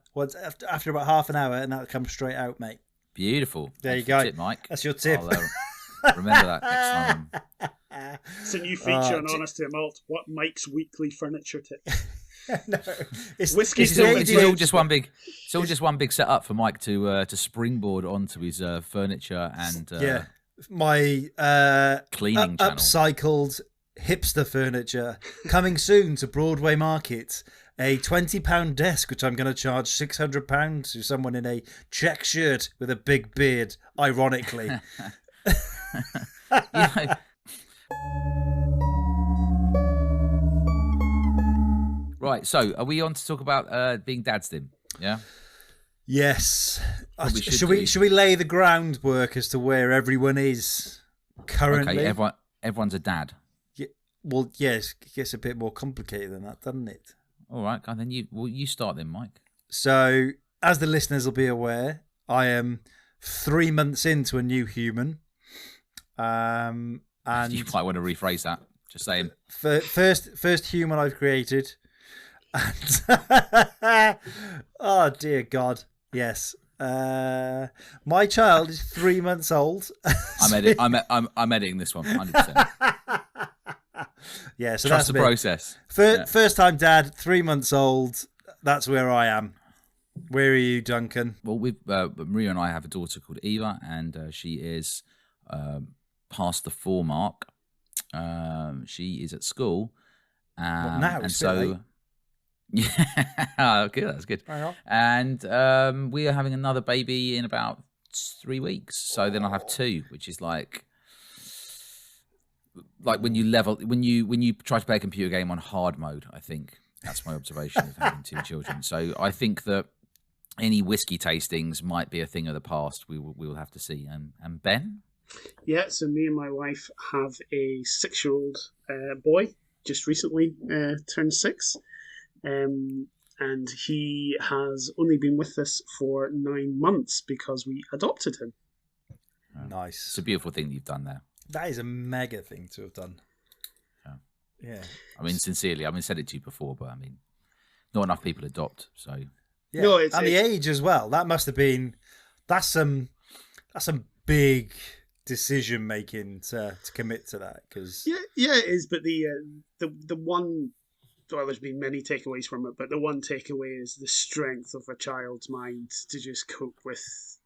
S3: After about half an hour, and that'll come straight out, mate.
S1: Beautiful.
S3: There you go,
S1: tip, Mike.
S3: That's your tip.
S1: I'll remember that next time.
S2: It's a new feature on Honesty and Malt. What Mike's weekly furniture tip?
S3: No,
S2: Whiskey.
S1: It's all just one big. It's all just one big setup for Mike to springboard onto his furniture and
S3: my
S1: cleaning channel.
S3: Upcycled hipster furniture coming soon to Broadway Market. A £20 desk, which I'm going to charge £600 to someone in a check shirt with a big beard. Ironically.
S1: Right, so are we on to talk about being dads then? Yeah.
S3: Yes. Should we lay the groundwork as to where everyone is currently?
S1: Okay, everyone's a dad.
S3: Yeah, well, yes, it gets a bit more complicated than that, doesn't it?
S1: All right, and then you start then, Mike.
S3: So, as the listeners will be aware, I am 3 months into a new human. And
S1: you might want to rephrase that. Just saying.
S3: First human I've created. And oh dear God, yes. My child is 3 months old.
S1: I'm editing this one 100%.
S3: Yeah, so
S1: trust
S3: that's
S1: the process.
S3: First time dad, 3 months old. That's where I am. Where are you, Duncan?
S1: Well, Maria and I have a daughter called Eva, and she is past the 4 mark. She is at school,
S3: now,
S1: and so yeah, good. That's good. And we are having another baby in about 3 weeks. So then I'll have 2, which is like when you try to play a computer game on hard mode. I think that's my observation of having 2 children. So I think that any whiskey tastings might be a thing of the past. We will have to see. And Ben?
S2: Yeah, so me and my wife have a 6-year-old boy, just recently turned 6. And he has only been with us for 9 months because we adopted him.
S3: Nice.
S1: It's a beautiful thing that you've done there.
S3: That is a mega thing to have done. Yeah.
S1: I mean, sincerely, said it to you before, but not enough people adopt. So
S3: yeah, no, and the age as well. That must have been that's some big decision making to commit to that. Because
S2: yeah, it is. But the one. Well, there's been many takeaways from it, but the one takeaway is the strength of a child's mind to just cope with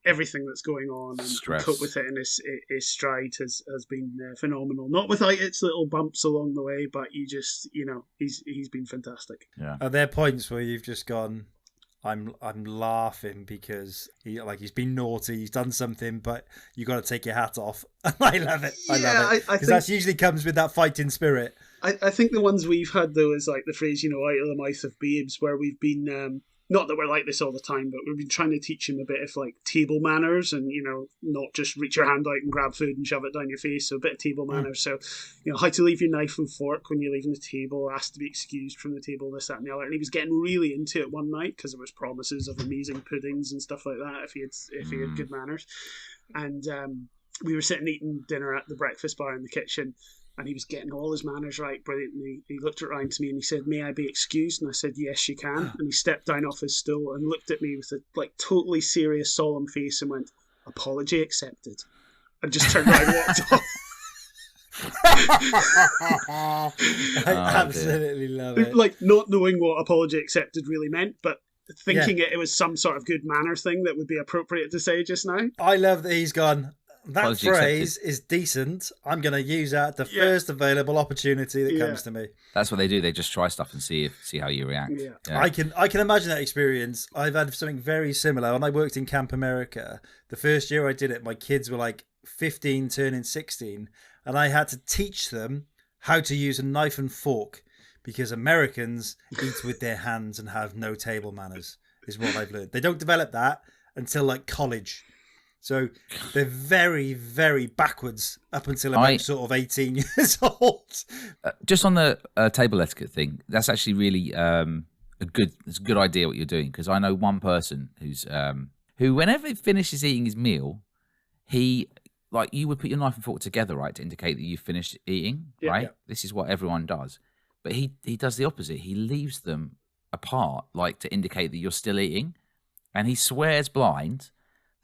S2: everything that's going on and cope with it in his stride has been phenomenal. Not without its little bumps along the way, but he's been fantastic.
S1: Yeah.
S3: Are there points where you've just gone, I'm laughing because he's been naughty, he's done something, but you got to take your hat off. I love it. I love it because that usually comes with that fighting spirit.
S2: I think the ones we've had though is like the phrase, out of the mouth of babes, where we've been not that we're like this all the time, but we've been trying to teach him a bit of like table manners and not just reach your hand out and grab food and shove it down your face. So a bit of table manners. So how to leave your knife and fork when you're leaving the table, asked to be excused from the table, this, that, and the other. And he was getting really into it one night because there was promises of amazing puddings and stuff like that if he had good manners. And we were sitting eating dinner at the breakfast bar in the kitchen. And he was getting all his manners right brilliantly. He looked around to me and he said, "May I be excused?" And I said, "Yes, you can." And he stepped down off his stool and looked at me with a totally serious, solemn face and went, "Apology accepted." And just turned around and walked off.
S3: I absolutely love it.
S2: Like not knowing what apology accepted really meant, but thinking it was some sort of good manner thing that would be appropriate to say just now.
S3: I love that he's gone, that phrase is decent. I'm going to use that at the first available opportunity that comes to me.
S1: That's what they do. They just try stuff and see how you react.
S2: Yeah.
S1: Yeah.
S3: I can imagine that experience. I've had something very similar. When I worked in Camp America, the first year I did it, my kids were like 15 turning 16, and I had to teach them how to use a knife and fork because Americans eat with their hands and have no table manners, is what I've learned. They don't develop that until like college. So they're very, very backwards up until about sort of 18 years old.
S1: Just on the table etiquette thing, that's actually really it's a good idea what you're doing, because I know one person who whenever he finishes eating his meal, you would put your knife and fork together, right, to indicate that you've finished eating, right? Yeah. This is what everyone does. But he does the opposite. He leaves them apart, like to indicate that you're still eating. And he swears blind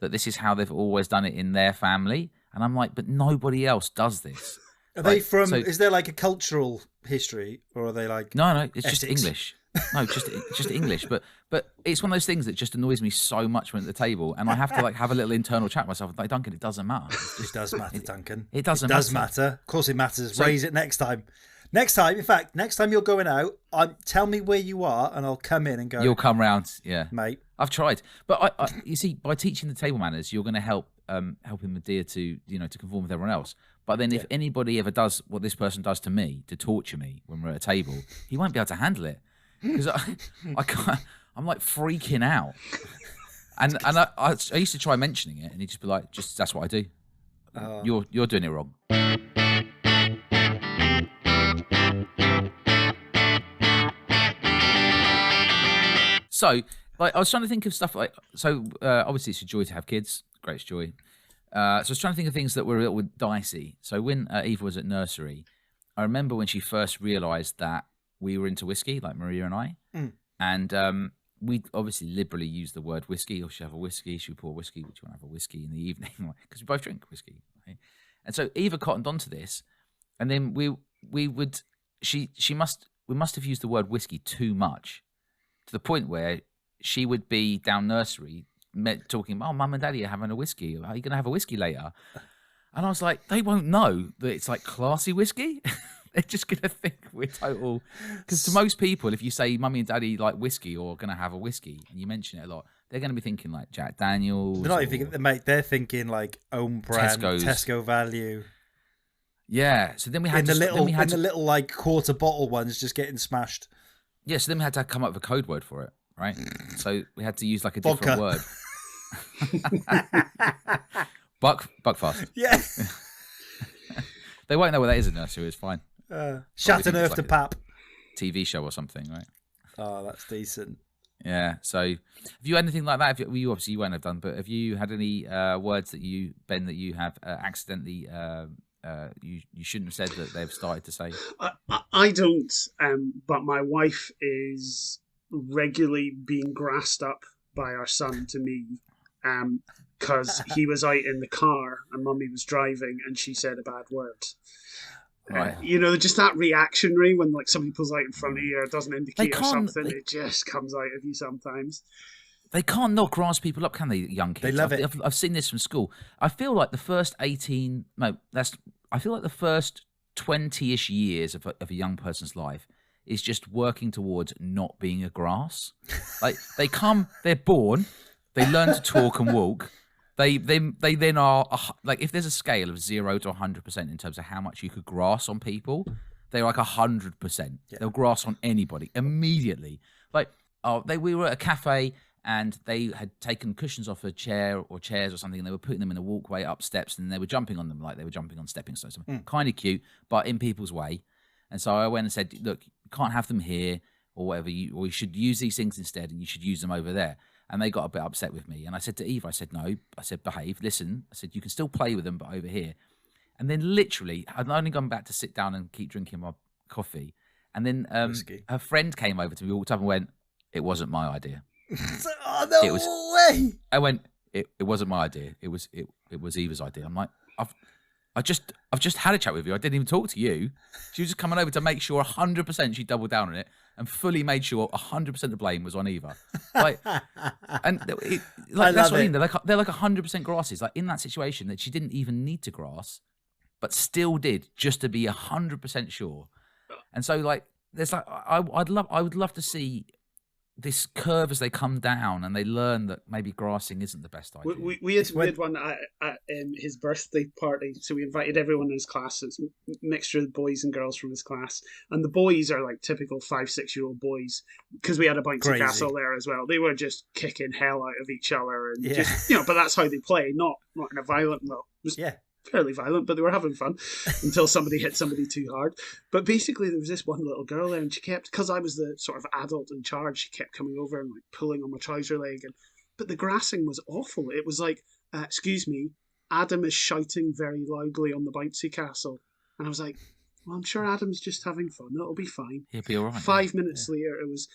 S1: that this is how they've always done it in their family. And I'm like, but nobody else does this.
S3: Are they from? So, is there like a cultural history, or are they like?
S1: No, it's Essex? Just English. No, just English. But it's one of those things that just annoys me so much when at the table, and I have to like have a little internal chat with myself. Like, Duncan, it doesn't matter.
S3: It does matter, Duncan.
S1: It doesn't.
S3: It does matter. Of course, it matters. So, raise it next time. Next time, in fact, next time you're going out, tell me where you are, and I'll come in and go.
S1: You'll come round, yeah,
S3: mate.
S1: I've tried, but I you see, by teaching the table manners, you're going to help him adhere to to conform with everyone else. But then if anybody ever does what this person does to me, to torture me when we're at a table, he won't be able to handle it because I can't. I'm like freaking out, and I used to try mentioning it, and he'd just be like, "Just that's what I do. You're doing it wrong." So, like, I was trying to think of stuff like, obviously it's a joy to have kids, greatest joy. So I was trying to think of things that were a little bit dicey. So when Eva was at nursery, I remember when she first realised that we were into whiskey, like Maria and I, and we obviously liberally use the word whiskey. Or should have a whiskey? Should we pour whiskey? Would you want to have a whiskey in the evening? Because we both drink whiskey, right? And so Eva cottoned onto this, and then we must have used the word whiskey too much. To the point where she would be down nursery talking, "Oh, mum and daddy are having a whiskey. Are you going to have a whiskey later?" And I was like, they won't know that it's like classy whiskey. They're just going to think we're total... Because to most people, if you say mummy and daddy like whiskey or going to have a whiskey, and you mention it a lot, they're going to be thinking like Jack Daniels.
S3: They're not even thinking, mate, they're thinking like own brand, Tesco value.
S1: Yeah, so then we had
S3: the little like quarter bottle ones just getting smashed.
S1: Yeah, so then we had to come up with a code word for it, right? So we had to use like a different word. Buckfast.
S3: Yeah.
S1: They won't know what that is in nursery. It's fine.
S3: Shattenerf to Pap.
S1: TV show or something, right?
S3: Oh, that's decent.
S1: Yeah. So, have you had anything like that? You obviously you won't have done, but have you had any words that you, Ben, that you have accidentally you shouldn't have said that they've started to say?
S2: I don't, but my wife is regularly being grassed up by our son to me because he was out in the car and mummy was driving and she said a bad word. Right. Just that reactionary when like somebody pulls out in front of you or doesn't indicate or something, it just comes out of you sometimes.
S1: They can't not grass people up, can they, young kids?
S3: They love it.
S1: I've seen this from school. I feel like the first 20-ish years of a young person's life is just working towards not being a grass. Like they're born, they learn to talk and walk. They then are like, if there's a scale of 0 to 100% in terms of how much you could grass on people, they're like 100%. Yeah. They'll grass on anybody immediately. Like we were at a cafe. And they had taken cushions off a chair or chairs or something, and they were putting them in a walkway up steps, and they were jumping on them like they were jumping on stepping stones. Kind of cute, but in people's way. And so I went and said, "Look, you can't have them here, or whatever. Or you should use these things instead, and you should use them over there." And they got a bit upset with me. And I said to Eva, I said, "No." I said, "Behave. Listen." I said, "You can still play with them, but over here." And then literally, I'd only gone back to sit down and keep drinking my coffee. And then her friend came over to me, walked up and went, "It wasn't my idea."
S3: Oh, no way!
S1: I went, it wasn't my idea. It was Eva's idea. I'm like, I've just had a chat with you. I didn't even talk to you. She was just coming over to make sure 100% she doubled down on it and fully made sure 100% the blame was on Eva. Like, and that's what I mean. They're like 100% grasses. Like in that situation, that she didn't even need to grass, but still did just to be 100% sure. And so like, there's like, I would love to see this curve as they come down and they learn that maybe grassing isn't the best idea.
S2: We had one at his birthday party, so we invited everyone in his class. It's a mixture of boys and girls from his class, and the boys are like typical 5-6-year-old boys because we had a bouncy castle there as well. They were just kicking hell out of each other and just but that's how they play, not in a violent fairly violent, but they were having fun until somebody hit somebody too hard. But basically there was this one little girl there, and she kept, because I was the sort of adult in charge, she kept coming over and like pulling on my trouser leg, but the grassing was awful. It was like, excuse me, Adam is shouting very loudly on the bouncy castle. And I was like, well, I'm sure Adam's just having fun, it'll be fine.
S1: He'll be all right.
S2: 5 minutes later it was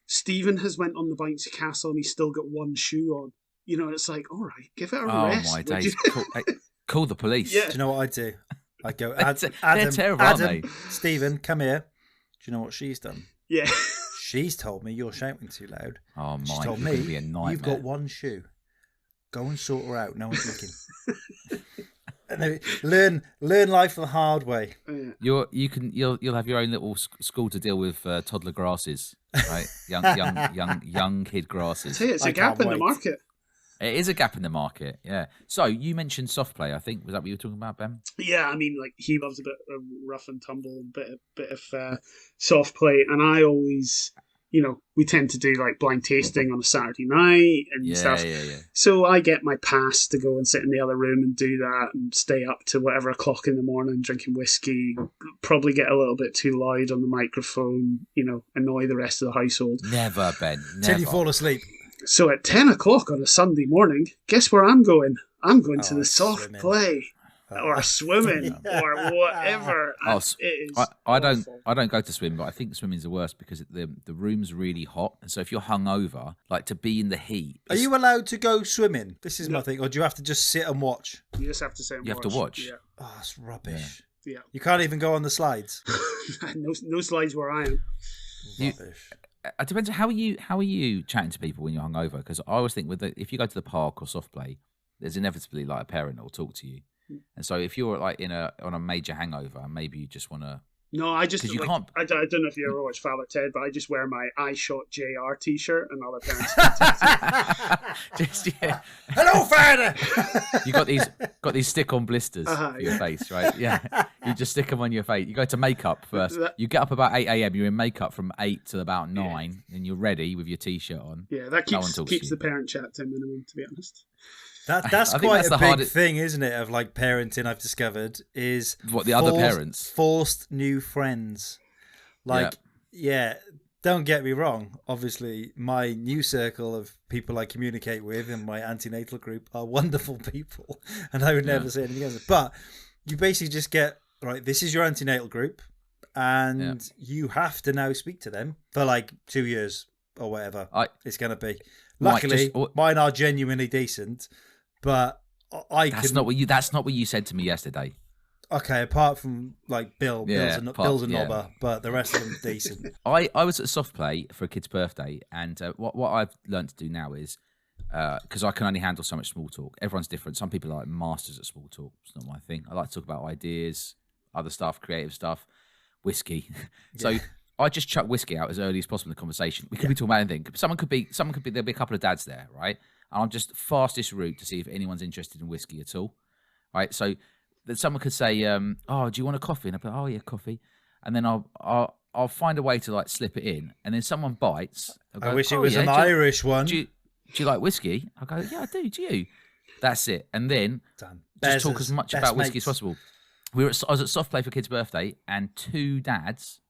S2: Stephen has went on the bouncy castle and he's still got one shoe on. And it's like, all right, give it a rest.
S1: Oh my days. Call the police.
S3: Yeah. Do you know what I'd do? I go,
S1: they're terrible, aren't they?
S3: Stephen, come here. Do you know what she's done?
S2: Yeah.
S3: She's told me you're shouting too loud.
S1: Oh,
S3: She
S1: my!
S3: told
S1: You're
S3: me
S1: gonna be a nightmare.
S3: you've got one shoe. Go and sort her out. No one's looking. And they learn life the hard way.
S1: You'll have your own little school to deal with toddler grasses, right? young kid grasses.
S2: It's a gap in the market.
S1: It is a gap in the market, yeah. So you mentioned Softplay, I think. Was that what you were talking about, Ben?
S2: Yeah, I mean, like he loves a bit of rough and tumble, bit of soft play, and I always, we tend to do like blind tasting on a Saturday night and stuff.
S1: Yeah.
S2: So I get my pass to go and sit in the other room and do that and stay up to whatever o'clock in the morning drinking whiskey. Probably get a little bit too loud on the microphone, annoy the rest of the household.
S1: Never, Ben. Never.
S3: Till you fall asleep.
S2: So at 10 o'clock on a Sunday morning, guess where I'm going? I'm going to the soft play or swimming or whatever.
S1: I don't go to swim, but I think swimming's the worst because the room's really hot, and so if you're hungover, like to be in the heat.
S3: Are you allowed to go swimming? This is my thing, or do you have to just sit and watch?
S2: You just have to sit and watch.
S1: You have to watch.
S2: Yeah.
S3: Oh, that's rubbish.
S2: Yeah.
S3: You can't even go on the slides.
S2: No slides where I am.
S3: Rubbish.
S1: It depends. How are you chatting to people when you're hungover? Because I always think if you go to the park or soft play, there's inevitably like a parent that will talk to you, and so if you're like on a major hangover, maybe you just want to.
S2: No, I just
S1: you can't.
S2: I don't know if you ever watched Father Ted, but I just wear my "I Shot JR" T-shirt, and other parents.
S3: Hello, Father.
S1: You got these stick-on blisters for your face, right? Yeah, you just stick them on your face. You go to makeup first. You get up about 8 a.m. You're in makeup from 8 to about 9, and you're ready with your T-shirt on.
S2: Yeah, that keeps the parent chat to a minimum, to be honest.
S3: That's quite a big thing, isn't it? Of like parenting, I've discovered is
S1: other parents
S3: forced new friends. Like, yeah, don't get me wrong. Obviously, my new circle of people I communicate with in my antenatal group are wonderful people, and I would never say anything else. But you basically just get right. This is your antenatal group, and you have to now speak to them for like 2 years or whatever it's going to be. Luckily, mine are genuinely decent. But that's not what you said to me yesterday. Okay, apart from like Bill's a knobber, but the rest of them decent.
S1: I was at Softplay for a kid's birthday, and what I've learned to do now is because I can only handle so much small talk. Everyone's different. Some people are like masters at small talk. It's not my thing. I like to talk about ideas, other stuff, creative stuff, whiskey. So I just chuck whiskey out as early as possible in the conversation. We could be talking about anything. Someone could be. There'll be a couple of dads there, right? And I'm just fastest route to see if anyone's interested in whiskey at all, right? So that someone could say, "Oh, do you want a coffee?" And I'll be, "Oh yeah, coffee," and then I'll find a way to like slip it in, and then someone bites.
S3: I wish it was an Irish one.
S1: Do you like whiskey? I go, "Yeah, I do. Do you?" That's it, and then just talk as much about whiskey as possible. I was at Softplay for kid's birthday, and 2 dads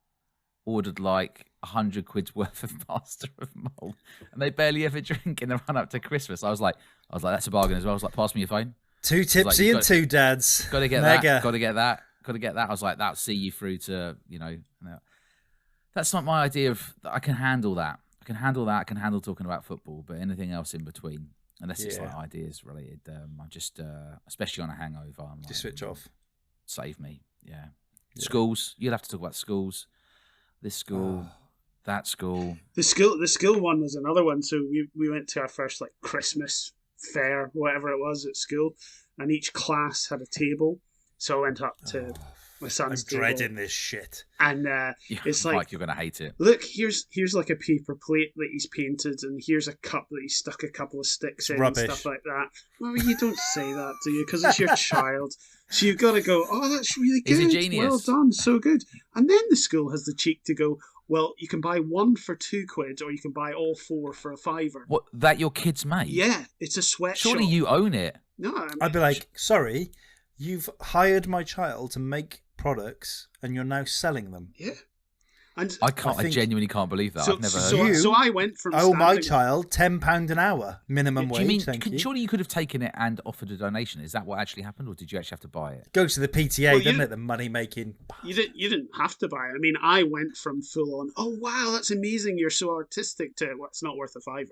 S1: ordered like 100 quid's worth of master of malt, and they barely ever drink in the run up to Christmas. I was like, that's a bargain as well. I was like, pass me your phone.
S3: 2 tipsy and 2 dads.
S1: Got to get that. Got to get that. I was like, that'll see you through to That's not my idea of. I can handle that. I can handle talking about football, but anything else in between, unless it's like ideas related, I just, especially on a hangover, I'm
S3: just switch off.
S1: Save me. Yeah. Schools. You'll have to talk about schools. This school. That school.
S2: The school one was another one. So we went to our first like Christmas fair, whatever it was at school, and each class had a table. So I went up to my son's table.
S3: I'm dreading this shit.
S2: And it's like
S1: you're gonna hate it.
S2: Look, here's like a paper plate that he's painted, and here's a cup that he stuck a couple of sticks in
S3: rubbish.
S2: And stuff like that. Well, you don't say that, do you? Because it's your child. So you've got to go, oh, that's really good.
S1: He's a genius.
S2: Well done, so good. And then the school has the cheek to go, well, you can buy 1 for 2 quid, or you can buy all 4 for a £5.
S1: What, that your kids made?
S2: Yeah, it's a sweatshop.
S1: Surely you own it.
S2: No,
S3: I'd be like, sorry, you've hired my child to make products, and you're now selling them.
S2: Yeah. And
S1: I genuinely can't believe that. I've never heard.
S2: So I went from.
S3: Oh, my child, £10 an hour minimum wage.
S1: Surely you could have taken it and offered a donation. Is that what actually happened, or did you actually have to buy it?
S3: Goes to the PTA, doesn't it? The money making.
S2: You didn't have to buy it. I mean, I went from full on. Oh wow, that's amazing! You're so artistic. To what's not worth a £5.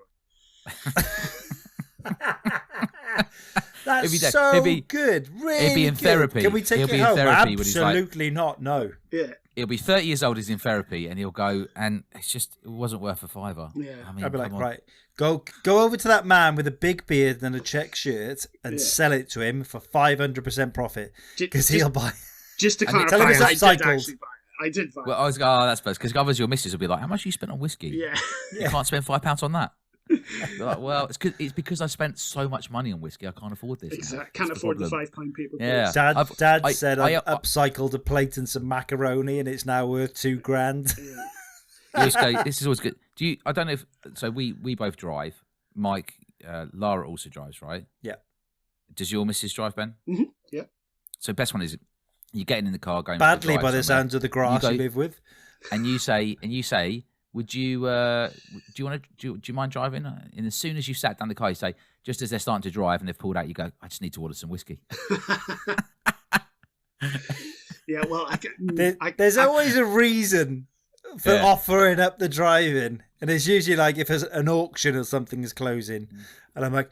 S3: That's so good. Really
S1: he'll be in
S3: good.
S1: therapy.
S3: Can we take
S1: he'll
S3: it
S1: be
S3: home?
S1: in therapy when he's like,
S3: Absolutely not. No.
S2: Yeah.
S1: He'll be 30 years old. He's in therapy, and he'll go, and it wasn't worth a fiver.
S2: Yeah.
S1: I mean,
S3: I'd be like, right, go over to that man with a big beard and a check shirt and sell it to him for 500% profit because he'll buy.
S2: Just to clarify,
S3: tell him it's
S2: I did
S3: upcycled.
S2: actually buy it. I did buy it.
S1: Well, I was going, that's best because otherwise your missus will be like, how much you spent on whiskey?
S2: Yeah.
S1: You can't spend £5 on that. Like, well, it's because I spent so much money on whiskey, I can't afford this.
S2: Exactly. Can't afford the £5 paper.
S1: Yeah.
S3: Dad said I upcycled a plate and some macaroni, and it's now worth $2,000.
S1: Yeah. This is always good. I don't know if so. We both drive. Mike, Lara also drives, right?
S3: Yeah.
S1: Does your missus drive, Ben?
S2: Mm-hmm. Yeah.
S1: So best one is you're getting in the car going
S3: badly by the sounds of the grass you live with,
S1: and you say. Would you do you mind driving? And as soon as you sat down the car, you say, just as they're starting to drive and they've pulled out, you go, I just need to order some whiskey.
S2: Yeah, well,
S3: there's always a reason for offering up the driving, and it's usually like if an auction or something is closing, and I'm like,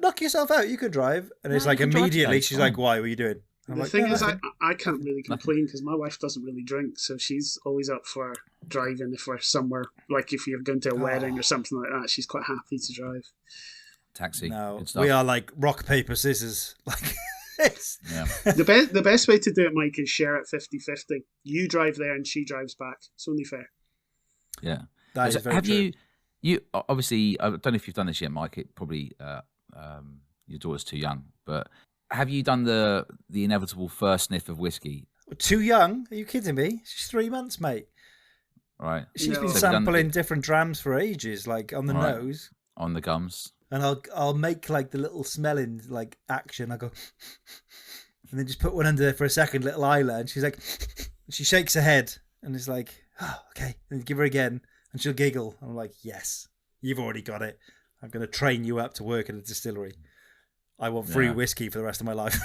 S3: knock yourself out, you can drive, and it's like immediately she's like, why? What are you doing?
S2: The thing is, I can't really complain because my wife doesn't really drink, so she's always up for driving if we're somewhere, like if you're going to a wedding or something like that, she's quite happy to drive.
S1: Taxi.
S3: No, we are like rock, paper, scissors. Like,
S2: The best way to do it, Mike, is share it 50-50. You drive there and she drives back. It's only fair.
S1: Yeah.
S3: That is very true.
S1: You obviously, I don't know if you've done this yet, Mike. It probably your daughter's too young, but have you done the inevitable first sniff of whiskey?
S3: Too young? Are you kidding me? She's 3 months, mate.
S1: Right.
S3: She's been sampling different drams for ages, like on the nose,
S1: on the gums,
S3: and I'll make like the little smelling like action. I go, and then just put one under there for a second, little eyelid. And she's like, she shakes her head, and it's like, oh, okay. And give her again, and she'll giggle. I'm like, yes, you've already got it. I'm going to train you up to work at a distillery. I want free whiskey for the rest of my life.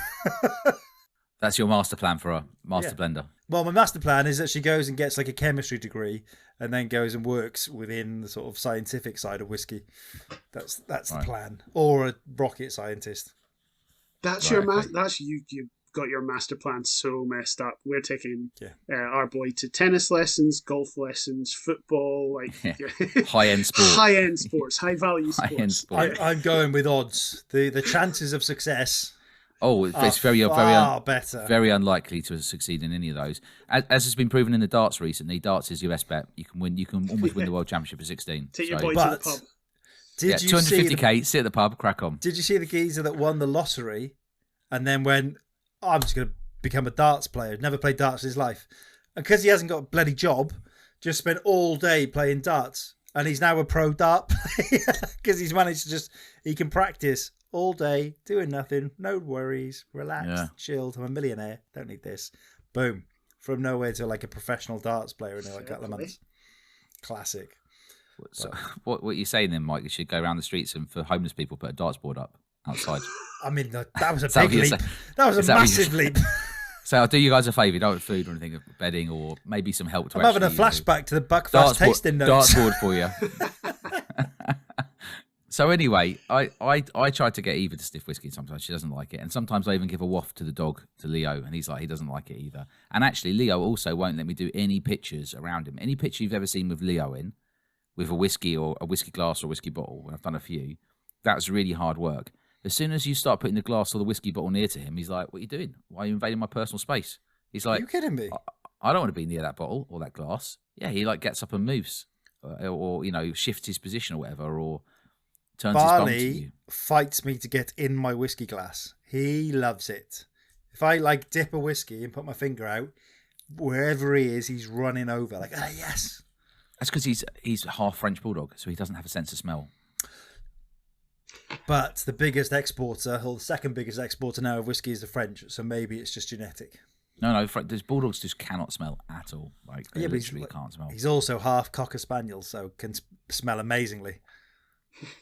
S1: That's your master plan for a master blender.
S3: Well, my master plan is that she goes and gets like a chemistry degree and then goes and works within the sort of scientific side of whiskey. That's the plan. Or a rocket scientist.
S2: That's that's you've got your master plan so messed up. We're taking our boy to tennis lessons, golf lessons, football, like
S1: high-end sports.
S2: High-end sports, high-value sports.
S1: High-end sport.
S3: I'm going with odds. The chances of success
S1: it's very
S3: better.
S1: Very unlikely to succeed in any of those. As has been proven in the darts recently, darts is your best bet. You can win. You can almost win the world championship at 16.
S2: Take your boy to the pub.
S3: Did you
S1: 250k? Sit at the pub, crack on.
S3: Did you see the geezer that won the lottery, and then went, I'm just going to become a darts player. Never played darts in his life, and because he hasn't got a bloody job, just spent all day playing darts, and he's now a pro dart player because he's managed to he can practice all day, doing nothing, no worries, relaxed, chilled. I'm a millionaire, don't need this. Boom. From nowhere to like a professional darts player in a couple of months. Classic.
S1: So, what you're saying then, Mike, you should go around the streets and for homeless people put a darts board up outside.
S3: I mean, that was a big leap. That was a massive leap.
S1: So I'll do you guys a favour. You don't have food or anything, bedding or maybe some help to
S3: I'm having a flashback to the Buckfast tasting notes.
S1: Darts board for you. So anyway, I tried to get Eva to sniff whiskey. Sometimes she doesn't like it, and sometimes I even give a waft to the dog, to Leo, and he's like, he doesn't like it either. And actually, Leo also won't let me do any pictures around him. Any picture you've ever seen with Leo in, with a whiskey or a whiskey glass or a whiskey bottle, and I've done a few, that's really hard work. As soon as you start putting the glass or the whiskey bottle near to him, he's like, what are you doing? Why are you invading my personal space? He's like,
S3: are you kidding me?
S1: I don't want to be near that bottle or that glass. Yeah, he like gets up and moves, or shifts his position or whatever, or turns his bum to you.
S3: Fights me to get in my whiskey glass. He loves it. If I like dip a whiskey and put my finger out, wherever he is, he's running over like, yes.
S1: That's because he's half French bulldog, so he doesn't have a sense of smell.
S3: But the biggest exporter, or the second biggest exporter now of whiskey is the French, so maybe it's just genetic.
S1: No, those bulldogs just cannot smell at all. Like, they literally can't smell.
S3: He's also half Cocker Spaniel, so can smell amazingly.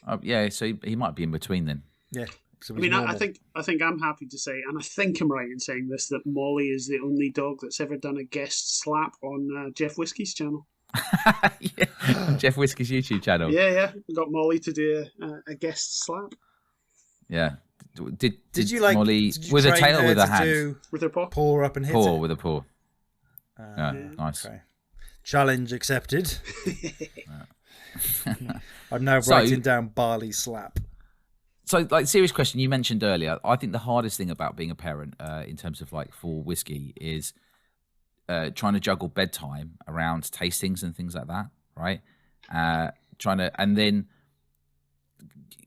S1: So he might be in between then.
S3: Yeah. So
S2: I think I'm happy to say, and I think I'm right in saying this, that Molly is the only dog that's ever done a guest slap on Jeff Whiskey's channel.
S1: Jeff Whiskey's YouTube channel.
S2: Yeah. We got Molly to do a guest slap.
S1: Yeah. Did
S3: you like
S1: Molly
S3: did you
S1: with a
S3: train
S1: tail or
S3: her
S1: with a
S3: to
S1: hand?
S3: do
S2: With her paw?
S3: paw up and hit
S1: Paw
S3: it?
S1: with a paw. Yeah, nice.
S3: Okay. Challenge accepted. I'm now
S1: So-
S3: writing down Barley slap.
S1: So, like, serious question you mentioned earlier. I think the hardest thing about being a parent, in terms of like for whiskey, is trying to juggle bedtime around tastings and things like that, right? And then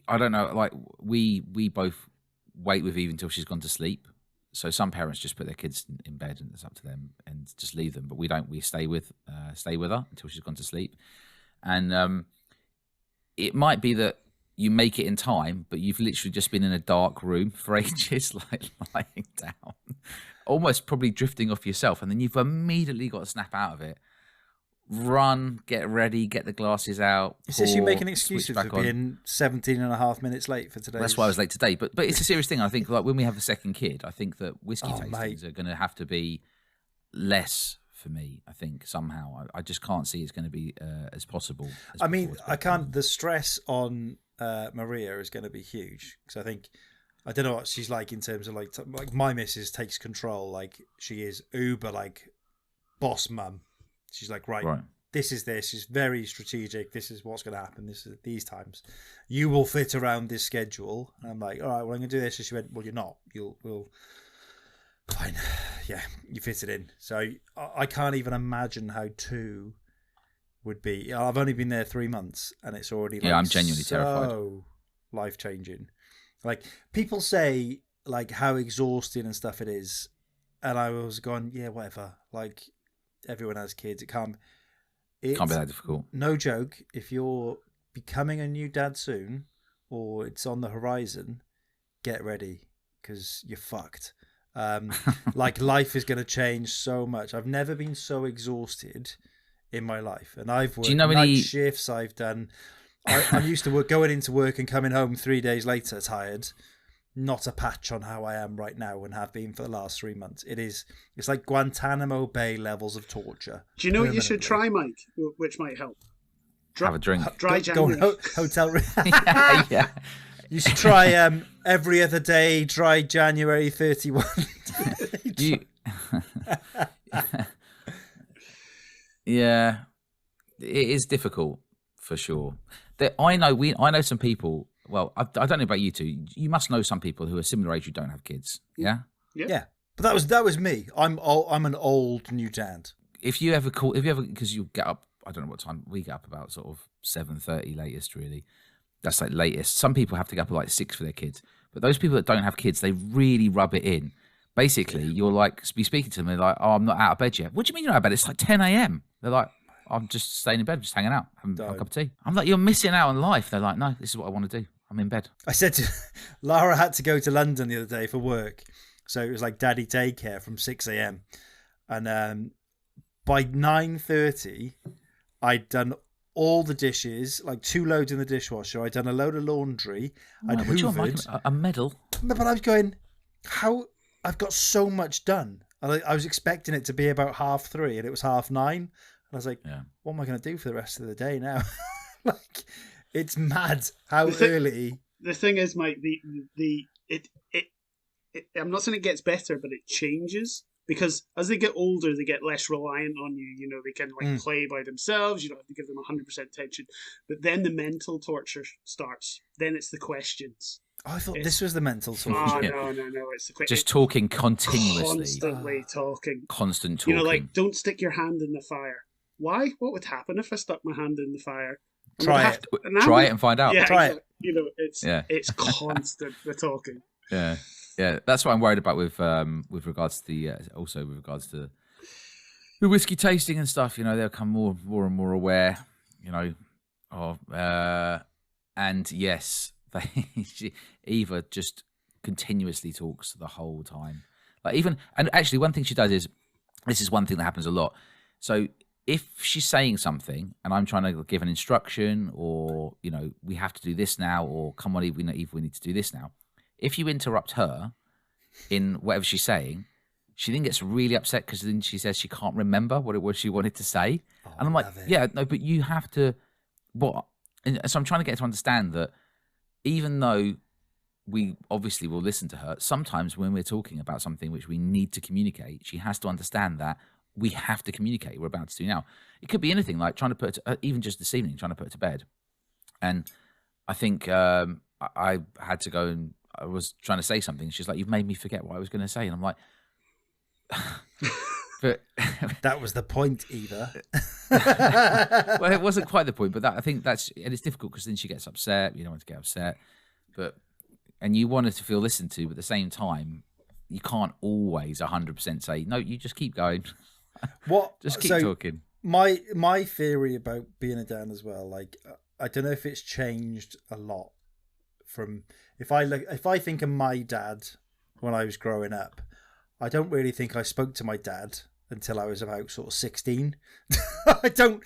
S1: I don't know, like we both wait with Eve until she's gone to sleep. So some parents just put their kids in bed and it's up to them and just leave them. But we don't. We stay with her until she's gone to sleep. And it might be that you make it in time, but you've literally just been in a dark room for ages, like lying down, almost probably drifting off yourself. And then you've immediately got to snap out of it. Run, get ready, get the glasses out.
S3: Is this you making
S1: switch
S3: excuses
S1: back
S3: for
S1: on.
S3: being 17 and a half minutes late for today?
S1: That's why I was late today. But it's a serious thing. I think like when we have a second kid, I think that whiskey
S3: Oh,
S1: tastings
S3: mate.
S1: are going to have to be less for me. I think somehow I just can't see it's going to be as possible. As
S3: I mean,
S1: before.
S3: I can't. The stress on Maria is going to be huge because I think I don't know what she's like in terms of like my missus takes control. Like she is uber like boss mum. She's like right. This is this. She's very strategic. This is what's going to happen. This is these times. You will fit around this schedule. And I'm like, all right, well, I'm going to do this. And she went, well, you're not. We'll fine. Yeah, you fit it in. So I can't even imagine how 2 would be. I've only been there 3 months, and it's already like,
S1: I'm genuinely terrified.
S3: So life changing. Like people say, like how exhausting and stuff it is, and I was going, yeah, whatever. Like everyone has kids. It can't be
S1: that difficult.
S3: No joke. If you're becoming a new dad soon, or it's on the horizon, get ready because you're fucked. Like life is going to change so much. I've never been so exhausted in my life, and I've worked night shifts. I've done. I'm used to going into work and coming home 3 days later tired. Not a patch on how I am right now and have been for the last 3 months. It's like Guantanamo Bay levels of torture.
S2: Do you know what you should try, Mike? Which might help.
S1: Have a drink.
S2: Dry January.
S3: Hotel room.
S1: Yeah.
S3: You should try every other day, dry January 31.
S1: Yeah, it is difficult for sure. I know some people. Well, I don't know about you two. You must know some people who are similar age who don't have kids. Yeah.
S3: Yeah. But that was me. I'm an old new dad.
S1: If you ever because you get up. I don't know what time we get up, about sort of 7:30 latest. Really, that's like latest. Some people have to get up at like 6 for their kids. But those people that don't have kids, they really rub it in. Basically, you're like be speaking to them. They're like, "Oh, I'm not out of bed yet." What do you mean you're out of bed? It's like 10 a.m. They're like, "I'm just staying in bed, just hanging out, having a cup of tea." I'm like, "You're missing out on life." They're like, "No, this is what I want to do. I'm in bed."
S3: I said to Lara had to go to London the other day for work, so it was like daddy daycare from 6 a.m. And by 9:30, I'd done all the dishes, like 2 loads in the dishwasher. I'd done a load of laundry. I'd hoovered.
S1: A medal.
S3: But I was going, how? I've got so much done. And I was expecting it to be about 3:30, and it was 9:30. And I was like, what am I going to do for the rest of the day now? Like, it's mad how early.
S2: The thing is, Mike, I'm not saying it gets better, but it changes. Because as they get older, they get less reliant on you. You know, they can play by themselves. You don't have to give them 100% attention. But then the mental torture starts. Then it's the questions.
S3: Oh, I thought this was the mental torture.
S2: Oh, no. It's the questions.
S1: Just talking continuously.
S2: Constantly talking.
S1: Constant talking.
S2: You know, like, don't stick your hand in the fire. Why? What would happen if I stuck my hand in the fire?
S1: Try it and find out.
S2: Yeah,
S3: Try it.
S2: You know, it's constant, the talking.
S1: Yeah. Yeah, that's what I'm worried about with regards to the also with regards to the whiskey tasting and stuff. You know, they'll become more and more aware. You know, of and yes, Eva just continuously talks the whole time. Like and actually, one thing she does is this is one thing that happens a lot. So if she's saying something and I'm trying to give an instruction, or you know, we have to do this now, or come on, Eva, we need to do this now. If you interrupt her in whatever she's saying, she then gets really upset because then she says she can't remember what it was she wanted to say. Oh, and I'm like, yeah, no, but you have to. What? And so I'm trying to get her to understand that even though we obviously will listen to her. Sometimes when we're talking about something which we need to communicate, she has to understand that we have to communicate. We're about to do now. It could be anything, like trying to put her to, even just this evening, trying to put her to bed. And I think I had to go, and I was trying to say something. She's like, "You've made me forget what I was going to say." And I'm like, but
S3: that was the point, Eva.
S1: Well, it wasn't quite the point, but I think and it's difficult because then she gets upset. You don't want to get upset, and you want her to feel listened to, but at the same time, you can't always 100% say, "No, you just keep going." Just keep talking.
S3: My theory about being a dad as well, like, I don't know if it's changed a lot from if I think of my dad when I was growing up. I don't really think I spoke to my dad until I was about sort of 16. I don't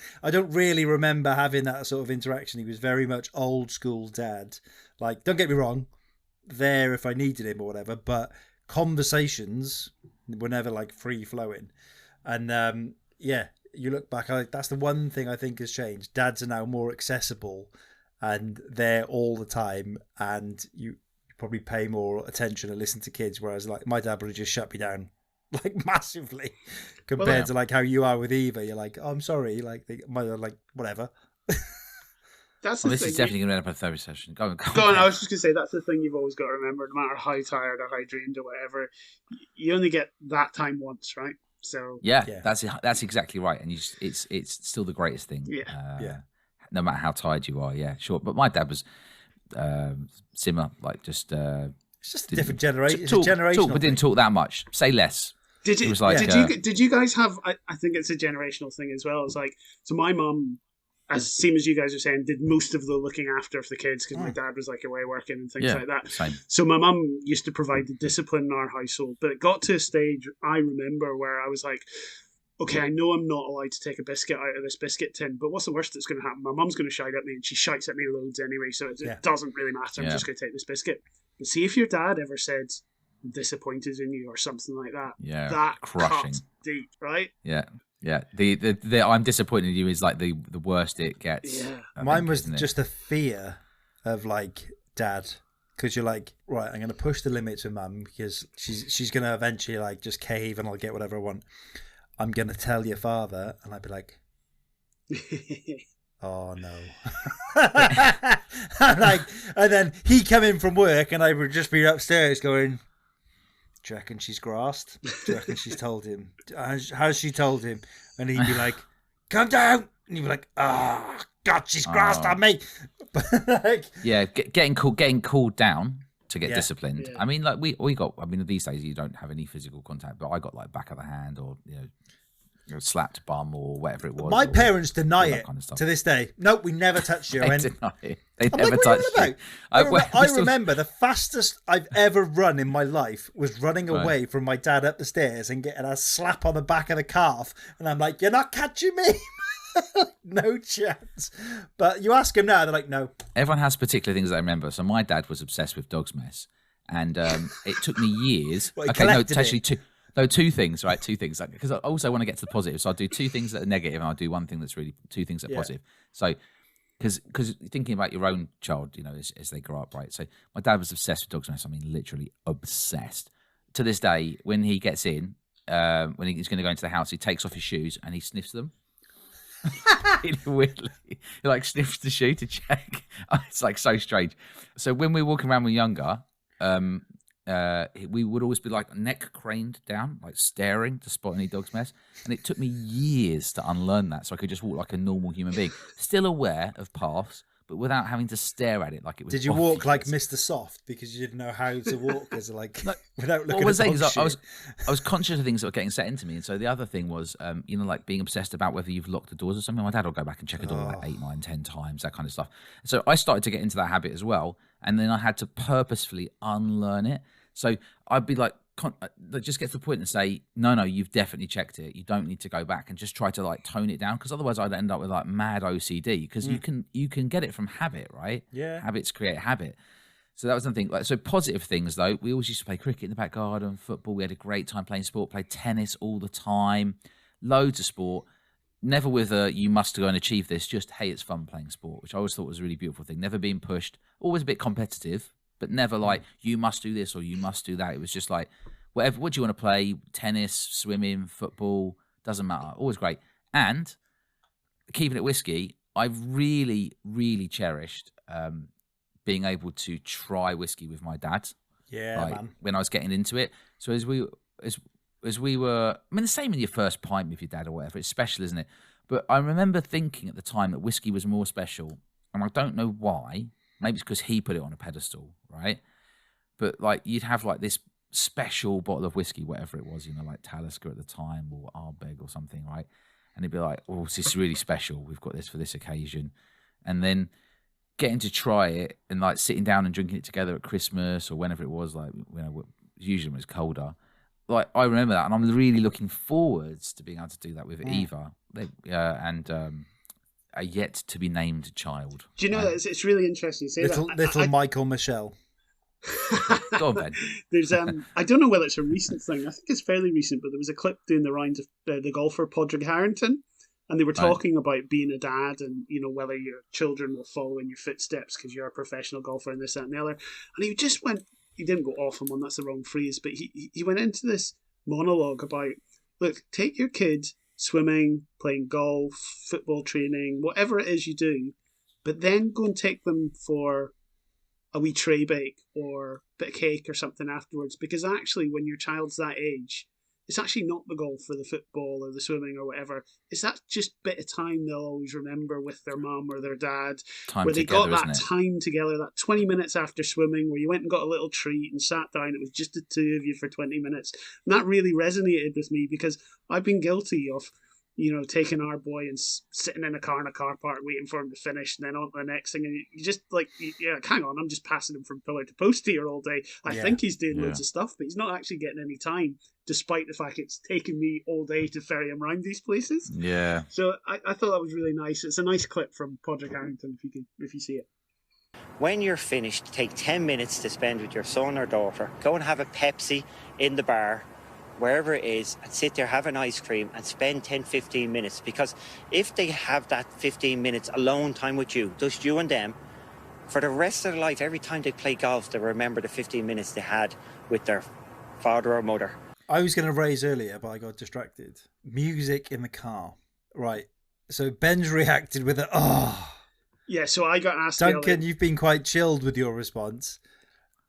S3: really remember having that sort of interaction. He was very much old school dad. Like, don't get me wrong, there if I needed him or whatever, but conversations were never like free flowing. And you look back, that's the one thing I think has changed. Dads are now more accessible and they're all the time, and you probably pay more attention and listen to kids, whereas like my dad would have just shut me down like massively compared to like how you are with Eva. You're like, "Oh, I'm sorry," like like whatever.
S2: That's the
S1: this
S2: thing.
S1: is definitely going to end up a therapy session. Go on.
S2: I was just going to say, that's the thing you've always got to remember. No matter how tired or how drained or whatever, you only get that time once, right? So
S1: that's exactly right, and it's still the greatest thing. No matter how tired you are, sure. But my dad was similar, like just
S3: it's just a different generation.
S1: Talk, but didn't talk that much. Say less.
S2: Did you guys have? I think it's a generational thing as well. It's like, so my mum, same as you guys are saying, did most of the looking after of the kids because my dad was like away working and things like that.
S1: Same.
S2: So my mum used to provide the discipline in our household, but it got to a stage I remember where I was like, okay, I know I'm not allowed to take a biscuit out of this biscuit tin, but what's the worst that's going to happen? My mum's going to shout at me, and she shouts at me loads anyway, so it doesn't really matter. I'm just going to take this biscuit. But see, if your dad ever said, "I'm disappointed in you," or something like that, that
S1: crushing,
S2: cut deep, right?
S1: Yeah. The "I'm disappointed in you" is like the worst it gets.
S2: Yeah.
S3: Mine was just a fear of like dad, because you're like, right, I'm going to push the limits with mum because she's going to eventually like just cave and I'll get whatever I want. I'm going to tell your father, and I'd be like, oh no. and then he come in from work and I would just be upstairs going, "Do you reckon she's grassed? Do you reckon she's told him? How's she told him?" And he'd be like, "Come down." And he'd be like, "Oh God, she's grassed on me."
S1: Getting called down to get disciplined. I mean, like we got, I mean, these days you don't have any physical contact, but I got like back of the hand or, slapped bum or whatever it was.
S3: My parents deny it
S1: kind of
S3: to this day. No, we never touched you.
S1: They deny it. They never touched you.
S3: I remember the fastest I've ever run in my life was running away from my dad up the stairs and getting a slap on the back of the calf. And I'm like, "You're not catching me." No chance. But you ask him now, they're like, "No."
S1: Everyone has particular things I remember. So my dad was obsessed with dog's mess, and it took me years. Two things, right? Two things, because I also want to get to the positive. So I'll do two things that are negative, and I'll do one thing that's really two things that are positive. So, because thinking about your own child, as they grow up, right? So my dad was obsessed with dog's mess. I mean, literally obsessed. To this day, when he gets in, when he's going to go into the house, he takes off his shoes and he sniffs them. Really weirdly, he like sniffs the shoe to check. It's like so strange. So when we were walking around when we were younger, we would always be like neck craned down, like staring to spot any dog's mess. And it took me years to unlearn that, so I could just walk like a normal human being, still aware of paths, but without having to stare at it like it was.
S3: Did you walk like Mr. Soft because you didn't know how to walk as like without looking at
S1: I was conscious of things that were getting set into me. And so the other thing was, like being obsessed about whether you've locked the doors or something. My dad will go back and check a door like 8, 9, 10 times, that kind of stuff. So I started to get into that habit as well. And then I had to purposefully unlearn it. So I'd be like, just get to the point and say, no, you've definitely checked it. You don't need to go back, and just try to like tone it down, because otherwise I'd end up with like mad OCD, because you can get it from habit, right?
S3: Yeah.
S1: Habits create habit. So that was the thing. Like, so positive things though, we always used to play cricket in the back garden, football. We had a great time playing sport, played tennis all the time, loads of sport. Never with a, you must go and achieve this, just, hey, it's fun playing sport, which I always thought was a really beautiful thing. Never being pushed, always a bit competitive, but never like you must do this or you must do that. It was just like whatever. What do you want to play? Tennis, swimming, football, doesn't matter. Always great. And keeping it whiskey, I really, really cherished being able to try whiskey with my dad.
S3: Yeah, man.
S1: When I was getting into it. So as we were, I mean, the same in your first pint with your dad or whatever. It's special, isn't it? But I remember thinking at the time that whiskey was more special, and I don't know why. Maybe it's because he put it on a pedestal, right? But like you'd have like this special bottle of whiskey, whatever it was, like Talisker at the time or Ardbeg or something, right? And he'd be like, "Oh, this is really special. We've got this for this occasion," and then getting to try it and like sitting down and drinking it together at Christmas or whenever it was, like usually when it was colder. Like I remember that, and I'm really looking forwards to being able to do that with Eva and a yet to be named child.
S2: Do you know that it's really interesting to say
S3: little Michael Michelle.
S1: Go on, Ben.
S2: There's I don't know whether it's a recent thing. I think it's fairly recent, but there was a clip doing the rounds of the golfer Padraig Harrington, and they were talking about being a dad and whether your children will follow in your footsteps because you're a professional golfer and this, that, and the other. And he just went. He didn't go off on one. That's the wrong phrase, but he went into this monologue about, look, take your kid swimming, playing golf, football training, whatever it is you do, but then go and take them for a wee tray bake or a bit of cake or something afterwards, because actually when your child's that age, it's actually not the golf or the football or the swimming or whatever. It's that just bit of time they'll always remember with their mum or their dad, where they got that time together, that 20 minutes after swimming where you went and got a little treat and sat down. It was just the two of you for 20 minutes. And that really resonated with me because I've been guilty of taking our boy and sitting in a car park waiting for him to finish and then on to the next thing. And you just like, hang on, I'm just passing him from pillar to post here all day. I think he's doing loads of stuff, but he's not actually getting any time, despite the fact it's taken me all day to ferry him around these places.
S1: Yeah.
S2: So I thought that was really nice. It's a nice clip from Padraig Harrington if you see it.
S4: When you're finished, take 10 minutes to spend with your son or daughter. Go and have a Pepsi in the bar, wherever it is, and sit there, have an ice cream and spend 10-15 minutes, because if they have that 15 minutes alone time with you, just you and them, for the rest of their life, every time they play golf, they remember the 15 minutes they had with their father or mother.
S3: I was going to raise earlier, but I got distracted. Music in the car. Right. So Ben's reacted with
S2: Yeah, so I got asked.
S3: Duncan, you've been quite chilled with your response.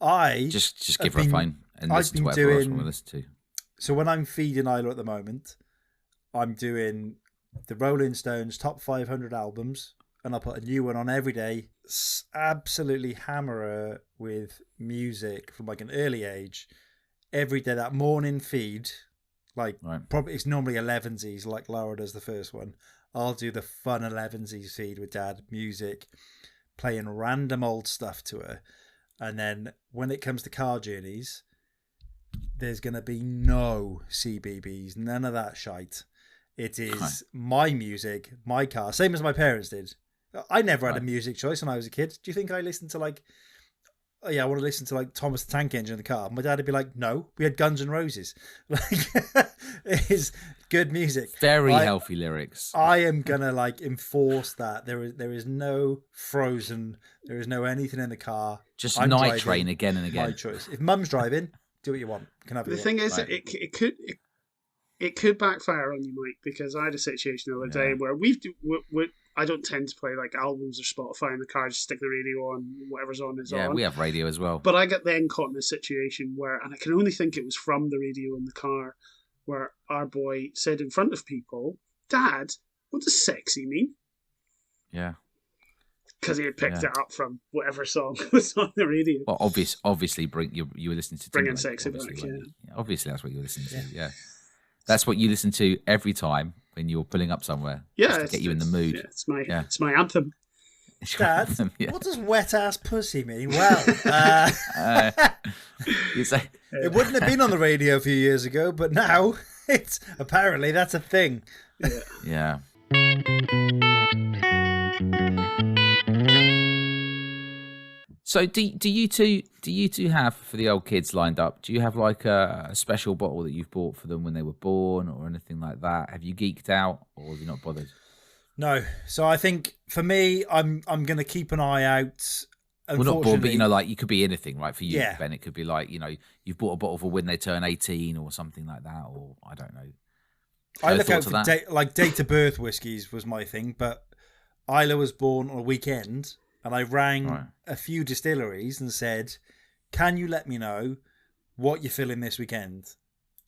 S3: I
S1: just give her a phone and listen to whatever else we want to listen to.
S3: So when I'm feeding Isla at the moment, I'm doing the Rolling Stones top 500 albums, and I'll put a new one on every day. Absolutely hammer her with music from like an early age. Every day, that morning feed, probably it's normally 11sies, like Laura does the first one. I'll do the fun 11sies feed with Dad, music, playing random old stuff to her. And then when it comes to car journeys, there's going to be no CBBS, none of that shite. It is my music, my car, same as my parents did. I never had a music choice when I was a kid. Do you think I listened to I want to listen to Thomas the Tank Engine in the car? My dad would be like, no, we had Guns N' Roses. It is good music.
S1: Very healthy lyrics.
S3: I am going to enforce that. There is no Frozen. There is no anything in the car.
S1: Just Night Train again and again.
S3: My choice. If Mum's driving, do what you want. Can have
S2: the thing is, it could backfire on you, Mike, because I had a situation the other day where I don't tend to play albums or Spotify in the car. Just stick the radio on, whatever's on is on.
S1: Yeah, we have radio as well.
S2: But I get then caught in a situation where, and I can only think it was from the radio in the car, where our boy said in front of people, "Dad, what does sexy mean?"
S1: Yeah.
S2: Because he had picked it up from whatever song was on the radio.
S1: Well, obviously, you were listening to
S2: Bringing Sexy Back.
S1: Obviously, that's what you were listening to. Yeah, that's what you listen to every time when you're pulling up somewhere.
S2: Yeah,
S1: to get you in the mood.
S2: Yeah, it's my anthem.
S3: Dad, what does wet ass pussy mean? Well,
S1: you say
S3: it wouldn't have been on the radio a few years ago, but now it's apparently that's a thing.
S1: Yeah. So do you two have, for the old kids lined up, do you have a special bottle that you've bought for them when they were born or anything like that? Have you geeked out or have you not bothered?
S3: No. So I think for me, I'm going to keep an eye out
S1: Well, not born, but like you could be anything, right? For you,
S3: Yeah.
S1: Ben, it could be like you've bought a bottle for when they turn 18 or something like that, or I don't know.
S3: I look out for date of birth whiskies was my thing, but Isla was born on a weekend, and I rang a few distilleries and said, "Can you let me know what you're filling this weekend?"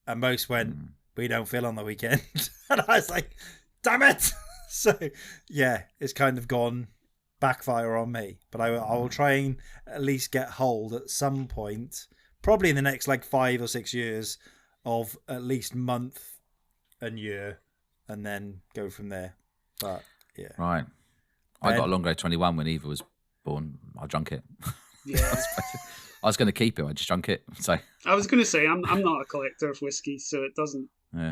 S3: And most went, "We don't fill on the weekend." And I was like, "Damn it!" So yeah, it's kind of gone backfire on me. But I will try and at least get hold at some point, probably in the next 5 or 6 years, of at least month and year, and then go from there. But yeah,
S1: right. I got a Longo 21 when Eva was born. I drunk it.
S2: Yeah.
S1: I was going to keep it. I just drunk it. So
S2: I was going to say I'm not a collector of whiskey, so it doesn't.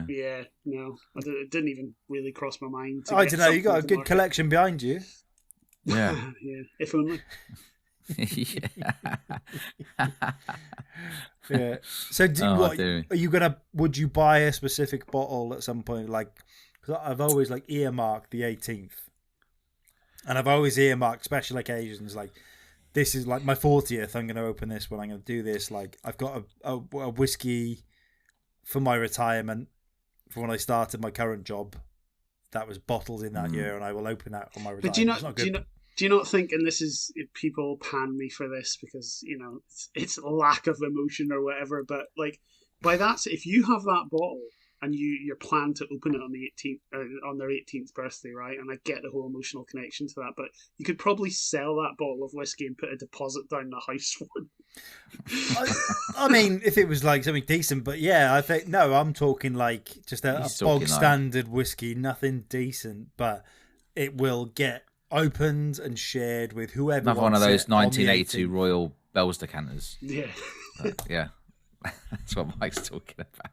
S2: Yeah, no, it didn't even really cross my mind.
S3: I don't know. You got a good collection behind you.
S1: Yeah.
S2: Yeah. If only.
S3: Yeah. So are you gonna? Would you buy a specific bottle at some point? Because I've always earmarked the 18th, and I've always earmarked special occasions. This is my 40th. I'm going to open this one. I'm going to do this. I've got a whiskey for my retirement for when I started my current job. That was bottled in that year, and I will open that on my retirement.
S2: But do you not think, and this is, people pan me for this because it's lack of emotion or whatever, but by that, if you have that bottle and you plan to open it on the 18th on their 18th birthday, right? And I get the whole emotional connection to that, but you could probably sell that bottle of whiskey and put a deposit down the house for it.
S3: I mean, if it was something decent, but yeah, I think no. I'm talking just a bog standard whiskey, nothing decent, but it will get opened and shared with whoever.
S1: Another one of those 1982 Royal Bells decanters.
S2: Yeah.
S1: Yeah. That's what Mike's talking about.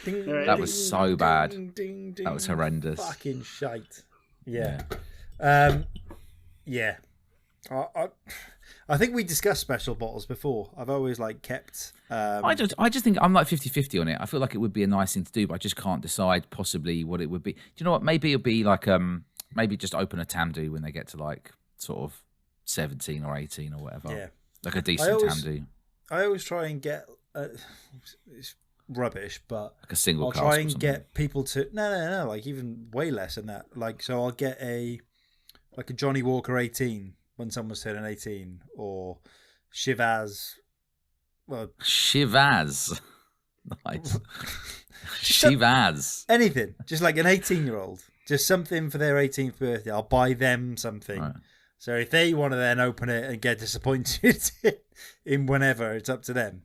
S1: That was so bad. That was horrendous.
S3: Fucking shite. Yeah. Yeah. I think we discussed special bottles before. I've always kept.
S1: I just think I'm 50-50 on it. I feel like it would be a nice thing to do, but I just can't decide possibly what it would be. Do you know what? Maybe it'll be maybe just open a Tamdu when they get to sort of 17 or 18 or whatever.
S3: Yeah.
S1: A decent Tamdu.
S3: I always try and get. It's rubbish, but
S1: a single.
S3: I'll try and get people to no, even way less than that. So I'll get a Johnny Walker 18 when someone's turning 18, or Chivas. Well,
S1: Chivas, nice. Chivas.
S3: Anything, just an 18-year-old, just something for their 18th birthday. I'll buy them something. Right. So if they want to then open it and get disappointed in whenever, it's up to them.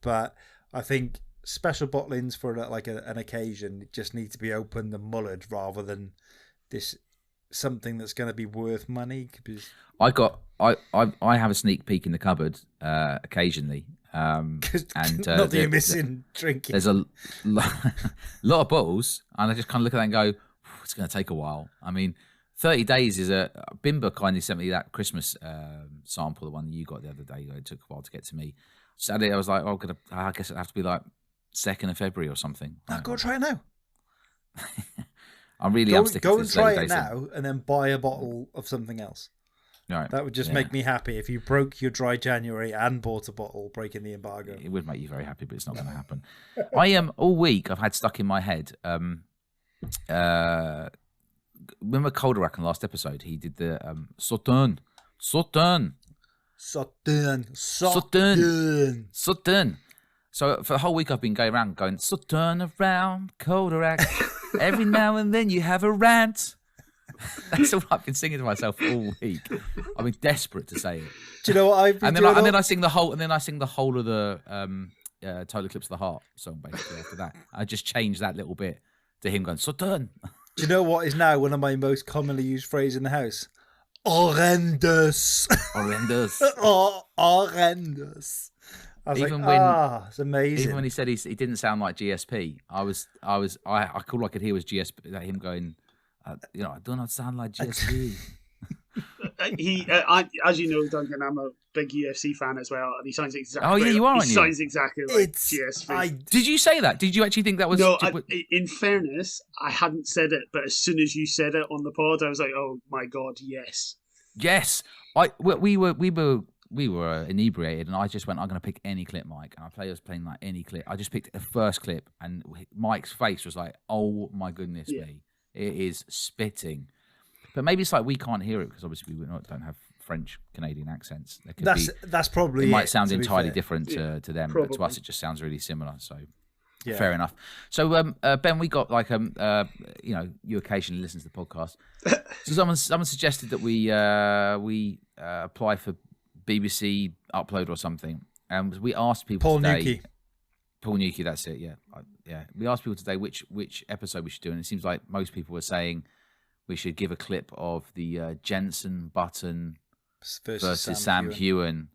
S3: But I think special bottlings for an occasion just need to be opened and mullered rather than this something that's going to be worth money.
S1: I have a sneak peek in the cupboard occasionally. And
S3: not that you're missing drinking.
S1: There's a lot of bottles, and I just kind of look at that and go, it's going to take a while. I mean, 30 days is Bimber kindly sent me that Christmas sample, the one that you got the other day. It took a while to get to me. Saturday, I was like, I guess it'd have to be 2nd of February or something.
S3: No, go try it now.
S1: I really am sticking to this.
S3: Go and try it now, and then buy a bottle of something else.
S1: Right.
S3: That would just make me happy. If you broke your dry January and bought a bottle, breaking the embargo.
S1: It would make you very happy, but it's not going to happen. I am all week. I've had stuck in my head. Remember Calderak in the last episode? He did the Sauterne. So for the whole week I've been going around going Sauterne around Calderak. Every now and then you have a rant. That's all I've been singing to myself all week. I've been desperate to say it.
S3: Do you know what I've been doing?
S1: And then I sing the whole. And then I sing the whole of the Total Eclipse of the Heart song. Basically, after that, I just changed that little bit to him going Sauterne.
S3: Do you know what is now one of my most commonly used phrases in the house? Horrendous.
S1: Horrendous.
S3: Horrendous. I was it's amazing.
S1: Even when he said he didn't sound like GSP, I could hear was GSP. Him going, I do not sound like GSP.
S2: As you know, Duncan, I'm a big UFC fan as well, and he sounds exactly.
S1: Oh yeah, you are.
S2: He sounds exactly like GSP.
S1: Did you say that? Did you actually think that was?
S2: No. In fairness, I hadn't said it, but as soon as you said it on the pod, I was like, "Oh my god, yes."
S1: Yes, we were we were inebriated, and I just went, I'm going to pick any clip, Mike. And I was playing like any clip. I just picked the first clip, and Mike's face was like, "Oh my goodness me, it is spitting." But maybe it's like we can't hear it because obviously we don't have French Canadian accents.
S3: That's probably
S1: it might sound entirely different to them,
S2: probably.
S1: but to us it just sounds really similar. So. Yeah. Fair enough. So, Ben, we got like you occasionally listen to the podcast. So someone suggested that we apply for BBC Upload or something, and we asked people today. Paul Newkey, that's it. Yeah. We asked people today which episode we should do, and it seems like most people were saying we should give a clip of the Jensen Button versus Sam Heughan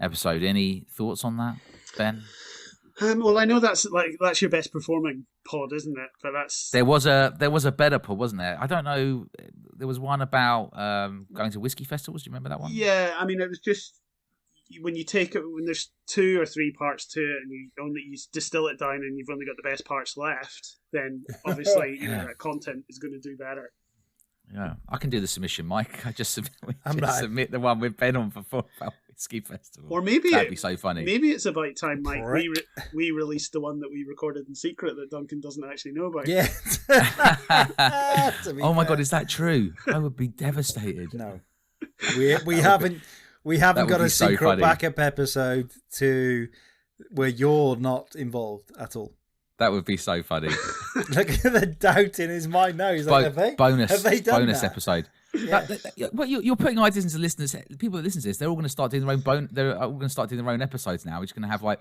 S1: episode. Any thoughts on that, Ben?
S2: Well, I know that's your best performing pod, isn't it? But
S1: there was a better pod, wasn't there? I don't know. There was one about going to whiskey festivals. Do you remember that one?
S2: Yeah, I mean, it was just when you take it when there's 2 or 3 parts to it, and you distill it down, and you've only got the best parts left. Then obviously, that content is going to do better.
S1: Yeah, I can do the submission, Mike. I just submit the one with Ben on for Whiskey Festival.
S2: Or maybe
S1: that'd be so funny.
S2: Maybe it's about time, Mike. We released the one that we recorded in secret that Duncan doesn't actually know about.
S3: Yeah.
S1: Oh my God, is that true? I would be devastated.
S3: No, we haven't got a secret backup episode where you're not involved at all.
S1: That would be so funny.
S3: Look at the doubt in his mind now. He's like, have they done
S1: bonus
S3: that?
S1: episode.
S3: Yeah.
S1: Well, you're putting ideas into listeners. People that listen to this, they're all going to start doing their own episodes now. We're just going to have like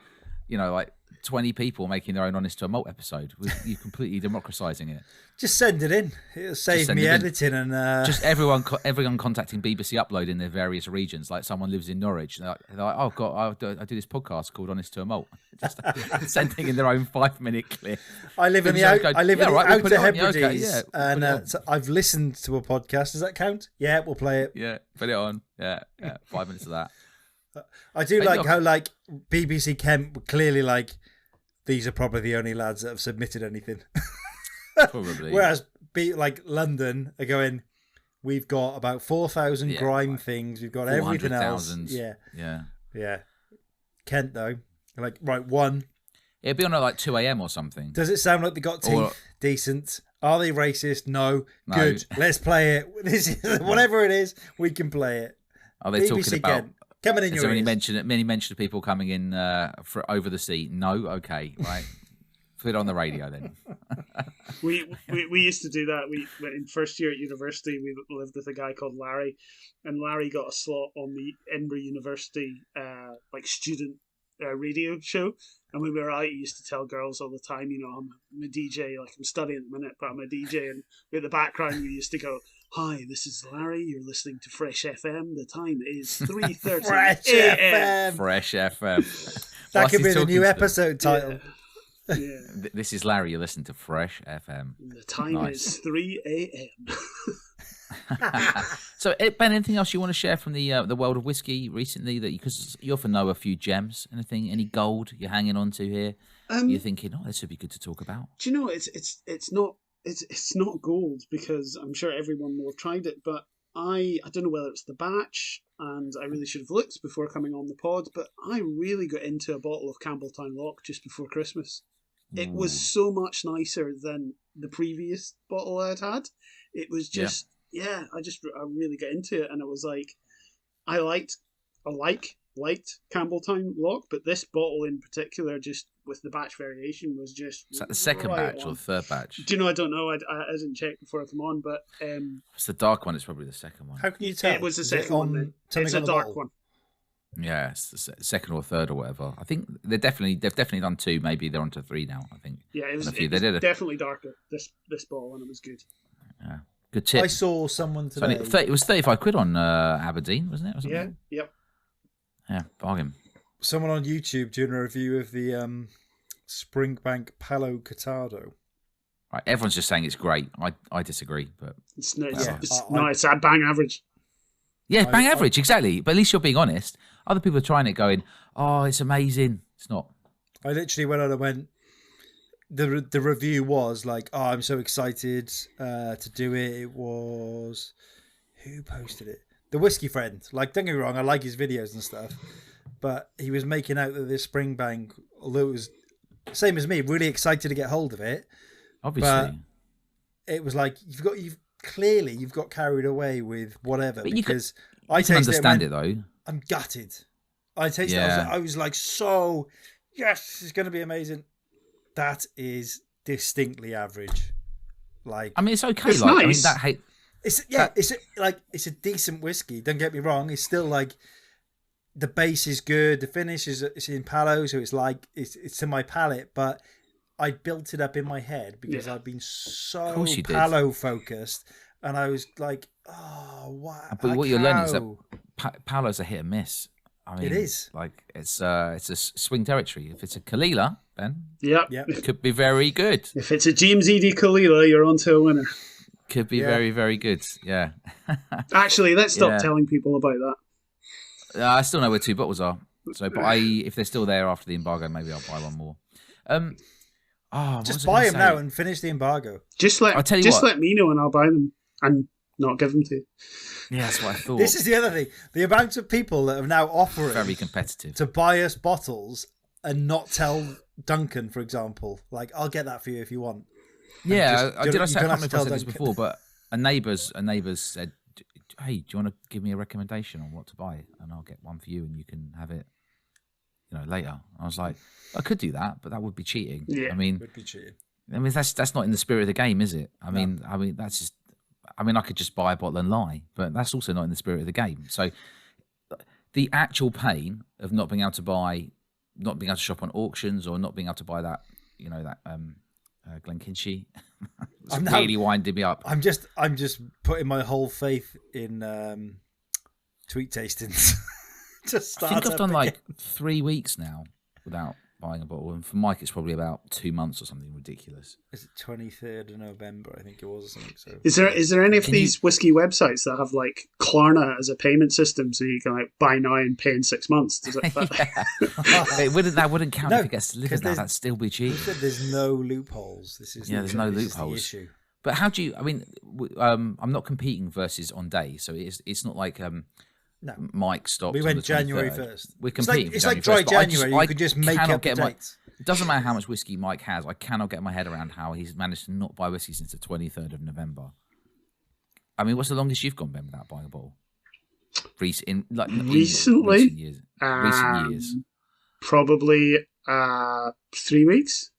S1: 20 people making their own Honest to a Malt episode. You're completely democratising it.
S3: Just send it in. It'll save me editing and
S1: just everyone contacting BBC Upload in their various regions. Like someone lives in Norwich, they're like, "Oh God, I do this podcast called Honest to a Malt." Just sending in their own 5-minute clip.
S3: I live in the Outer Hebrides, and so I've listened to a podcast. Does that count? Yeah, we'll play it.
S1: Yeah, put it on. Yeah, 5 minutes of that.
S3: I do like how BBC Kent were clearly like, these are probably the only lads that have submitted anything.
S1: Probably.
S3: Whereas London are going, we've got about 4,000 grime things. We've got everything else. Yeah. Kent though, like right one.
S1: It'd be on at like 2 a.m. or something.
S3: Does it sound like they got teeth? Decent. Are they racist? No. Good. Let's play it. This is whatever it is. We can play it.
S1: Are they talking about?
S3: Kent. Coming in your ears.
S1: Many mention of people coming in for over the sea. No, okay, right. Put it on the radio then.
S2: we used to do that. We in first year at university. We lived with a guy called Larry, and Larry got a slot on the Edinburgh University student radio show. And when we were out, he used to tell girls all the time, I'm a DJ. Like I'm studying at the minute, but I'm a DJ. And in the background, we used to go, "Hi, this is Larry. You're listening to Fresh FM. The time is 3:30
S3: Fresh
S2: a.m.
S1: Fresh FM.
S3: That could be the new episode title.
S2: Yeah.
S1: This is Larry. You listen to Fresh FM.
S2: The time is 3 a.m.
S1: So, Ben, anything else you want to share from the world of whiskey recently? Because you often know a few gems. Any gold you're hanging on to here? You're thinking, this would be good to talk about.
S2: Do you know it's not gold, because I'm sure everyone will have tried it, but I don't know whether it's the batch, and I really should have looked before coming on the pod, but I really got into a bottle of Campbelltown Lock just before Christmas. It was so much nicer than the previous bottle I'd had. It was just, I really got into it, and it was like, I liked Campbelltown Lock, but this bottle in particular, just with the batch variation, was just.
S1: Is that the second batch or the third batch?
S2: Do you know? I don't know. I didn't check before I come on, but
S1: it's the dark one. It's probably the second one.
S3: How can you tell?
S2: It was the second one. It's a dark one.
S1: Yeah, it's the second or third or whatever. I think they've definitely done 2. Maybe they're on to 3 now. I think.
S2: Yeah, it was definitely darker. This bottle, and it was good.
S1: Yeah, good tip.
S3: I saw someone today.
S1: It was 35 quid on Aberdeen, wasn't it?
S2: Yeah. Yep.
S1: Yeah, bargain.
S3: Someone on YouTube doing a review of the Springbank Palo Cortado.
S1: Right, everyone's just saying it's great. I disagree, but
S2: it's at bang average.
S1: Yeah, bang average, exactly. But at least you're being honest. Other people are trying it, going, "Oh, it's amazing." It's not.
S3: I literally went on and went. The review was like, "Oh, I'm so excited to do it." It was who posted it? the whiskey friend. Like, don't get me wrong, I like his videos and stuff, but he was making out that this Springbank, although it was same as me, really excited to get hold of it.
S1: Obviously,
S3: but it was like you've got carried away with whatever.
S1: But
S3: because
S1: I can understand it though.
S3: I'm gutted. I tasted it. I was like, so yes, this is going to be amazing. That is distinctly average. Like,
S1: I mean, it's okay.
S2: It's
S1: like,
S2: nice.
S1: I mean,
S3: it's a decent whiskey. Don't get me wrong. It's still like the base is good. The finish is it's in palo, so it's like it's to my palate. But I built it up in my head because I've been so palo focused, and I was like, oh wow.
S1: But what you're learning is that palo's a hit and miss. I mean,
S3: it is
S1: like it's a swing territory. If it's a Kalila, Ben,
S3: it
S1: could be very good.
S2: If it's a James Eady Kalila, you're on to a winner.
S1: Could be very, very good. Yeah.
S2: Actually, let's stop telling people about that.
S1: I still know where 2 bottles are. So, but if they're still there after the embargo, maybe I'll buy one more.
S3: Just buy them now and finish the embargo.
S2: Just let me know and I'll buy them and not give them to you.
S1: Yeah, that's what I thought.
S3: This is the other thing. The amount of people that are now offering
S1: very competitive
S3: to buy us bottles and not tell Duncan, for example, like, I'll get that for you if you want.
S1: Yeah, I can't remember if I said this before, but a neighbour's said, hey, do you want to give me a recommendation on what to buy? And I'll get one for you and you can have it, later. I was like, I could do that, but that would be cheating.
S2: Yeah,
S1: I mean,
S3: would be cheating.
S1: I mean, that's not in the spirit of the game, is it? I mean, that's just, I could just buy a bottle and lie, but that's also not in the spirit of the game. So the actual pain of not being able to shop on auctions or not being able to buy that, Glenkinchie, it's really winding me up.
S3: I'm just putting my whole faith in tweet tastings.
S1: I think I've done like 3 weeks now without buying a bottle, and for Mike it's probably about 2 months or something ridiculous.
S3: Is it 23rd of November? I think it was, or something. So
S2: is there any of these whiskey websites that have like Klarna as a payment system, so you can like buy now and pay in 6 months? Does it?
S1: That wouldn't count if it gets delivered now. That'd still be cheap.
S3: There's no loopholes.
S1: There's no loopholes.
S3: The issue.
S1: But how do you? I mean, I'm not competing versus on day, so it's not like
S3: no.
S1: Mike stopped.
S3: We went January 1st.
S1: We're competing.
S3: It's like dry January. You could just make up the dates.
S1: It doesn't matter how much whiskey Mike has. I cannot get my head around how he's managed to not buy whiskey since the 23rd of November. I mean, what's the longest you've gone, Ben, without buying a bottle?
S2: Recently?
S1: Recent years.
S2: Probably 3 weeks.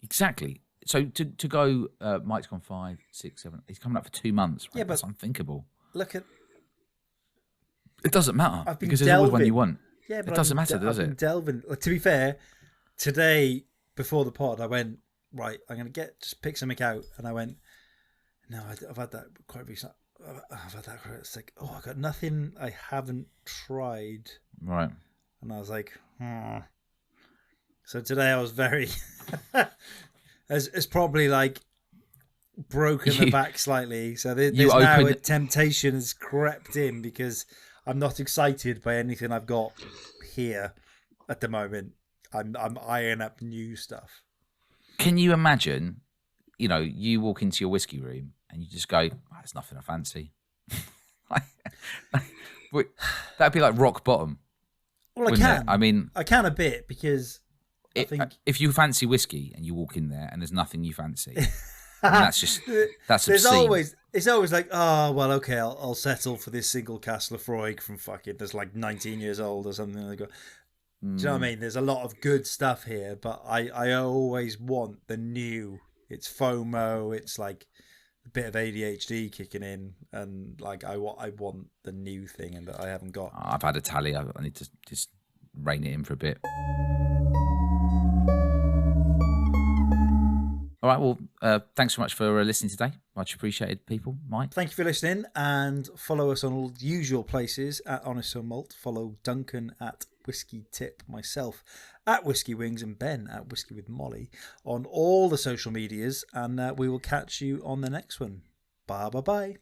S1: Exactly. So to go, Mike's gone 5, 6, 7. He's coming up for 2 months. Right?
S3: Yeah, but
S1: that's unthinkable.
S3: Look at.
S1: It doesn't matter because there's always one you want.
S3: Yeah, but
S1: it doesn't matter, does it?
S3: Delving. To be fair, today before the pod, I went right. I'm going to just pick something out, and I went. No, I've had that quite recently. I've had that quite. It's like, I got nothing I haven't tried.
S1: Right.
S3: And I was like, So today I was very. It's probably like broken the back slightly. So there's now a temptation has crept in because I'm not excited by anything I've got here at the moment. I'm eyeing up new stuff.
S1: Can you imagine, you walk into your whiskey room and you just go, there's nothing I fancy. That'd be like rock bottom.
S3: Well, I can.
S1: It? I mean,
S3: I can a bit because I think
S1: if you fancy whiskey and you walk in there and there's nothing you fancy, that's obscene.
S3: It's always like, oh well, okay, I'll settle for this single cask Lafroig from fucking that's like 19 years old or something. Like, do you know what I mean? There's a lot of good stuff here, but I always want the new. It's FOMO. It's like a bit of ADHD kicking in, and like I want the new thing, and that I haven't got.
S1: I've had a tally. I need to just rein it in for a bit. All right, well, thanks so much for listening today. Much appreciated, people. Mike?
S3: Thank you for listening, and follow us on all the usual places at Honest So Malt. Follow Duncan at Whiskey Tip, myself at Whiskey Wings, and Ben at Whiskey with Molly on all the social medias, and we will catch you on the next one. Bye.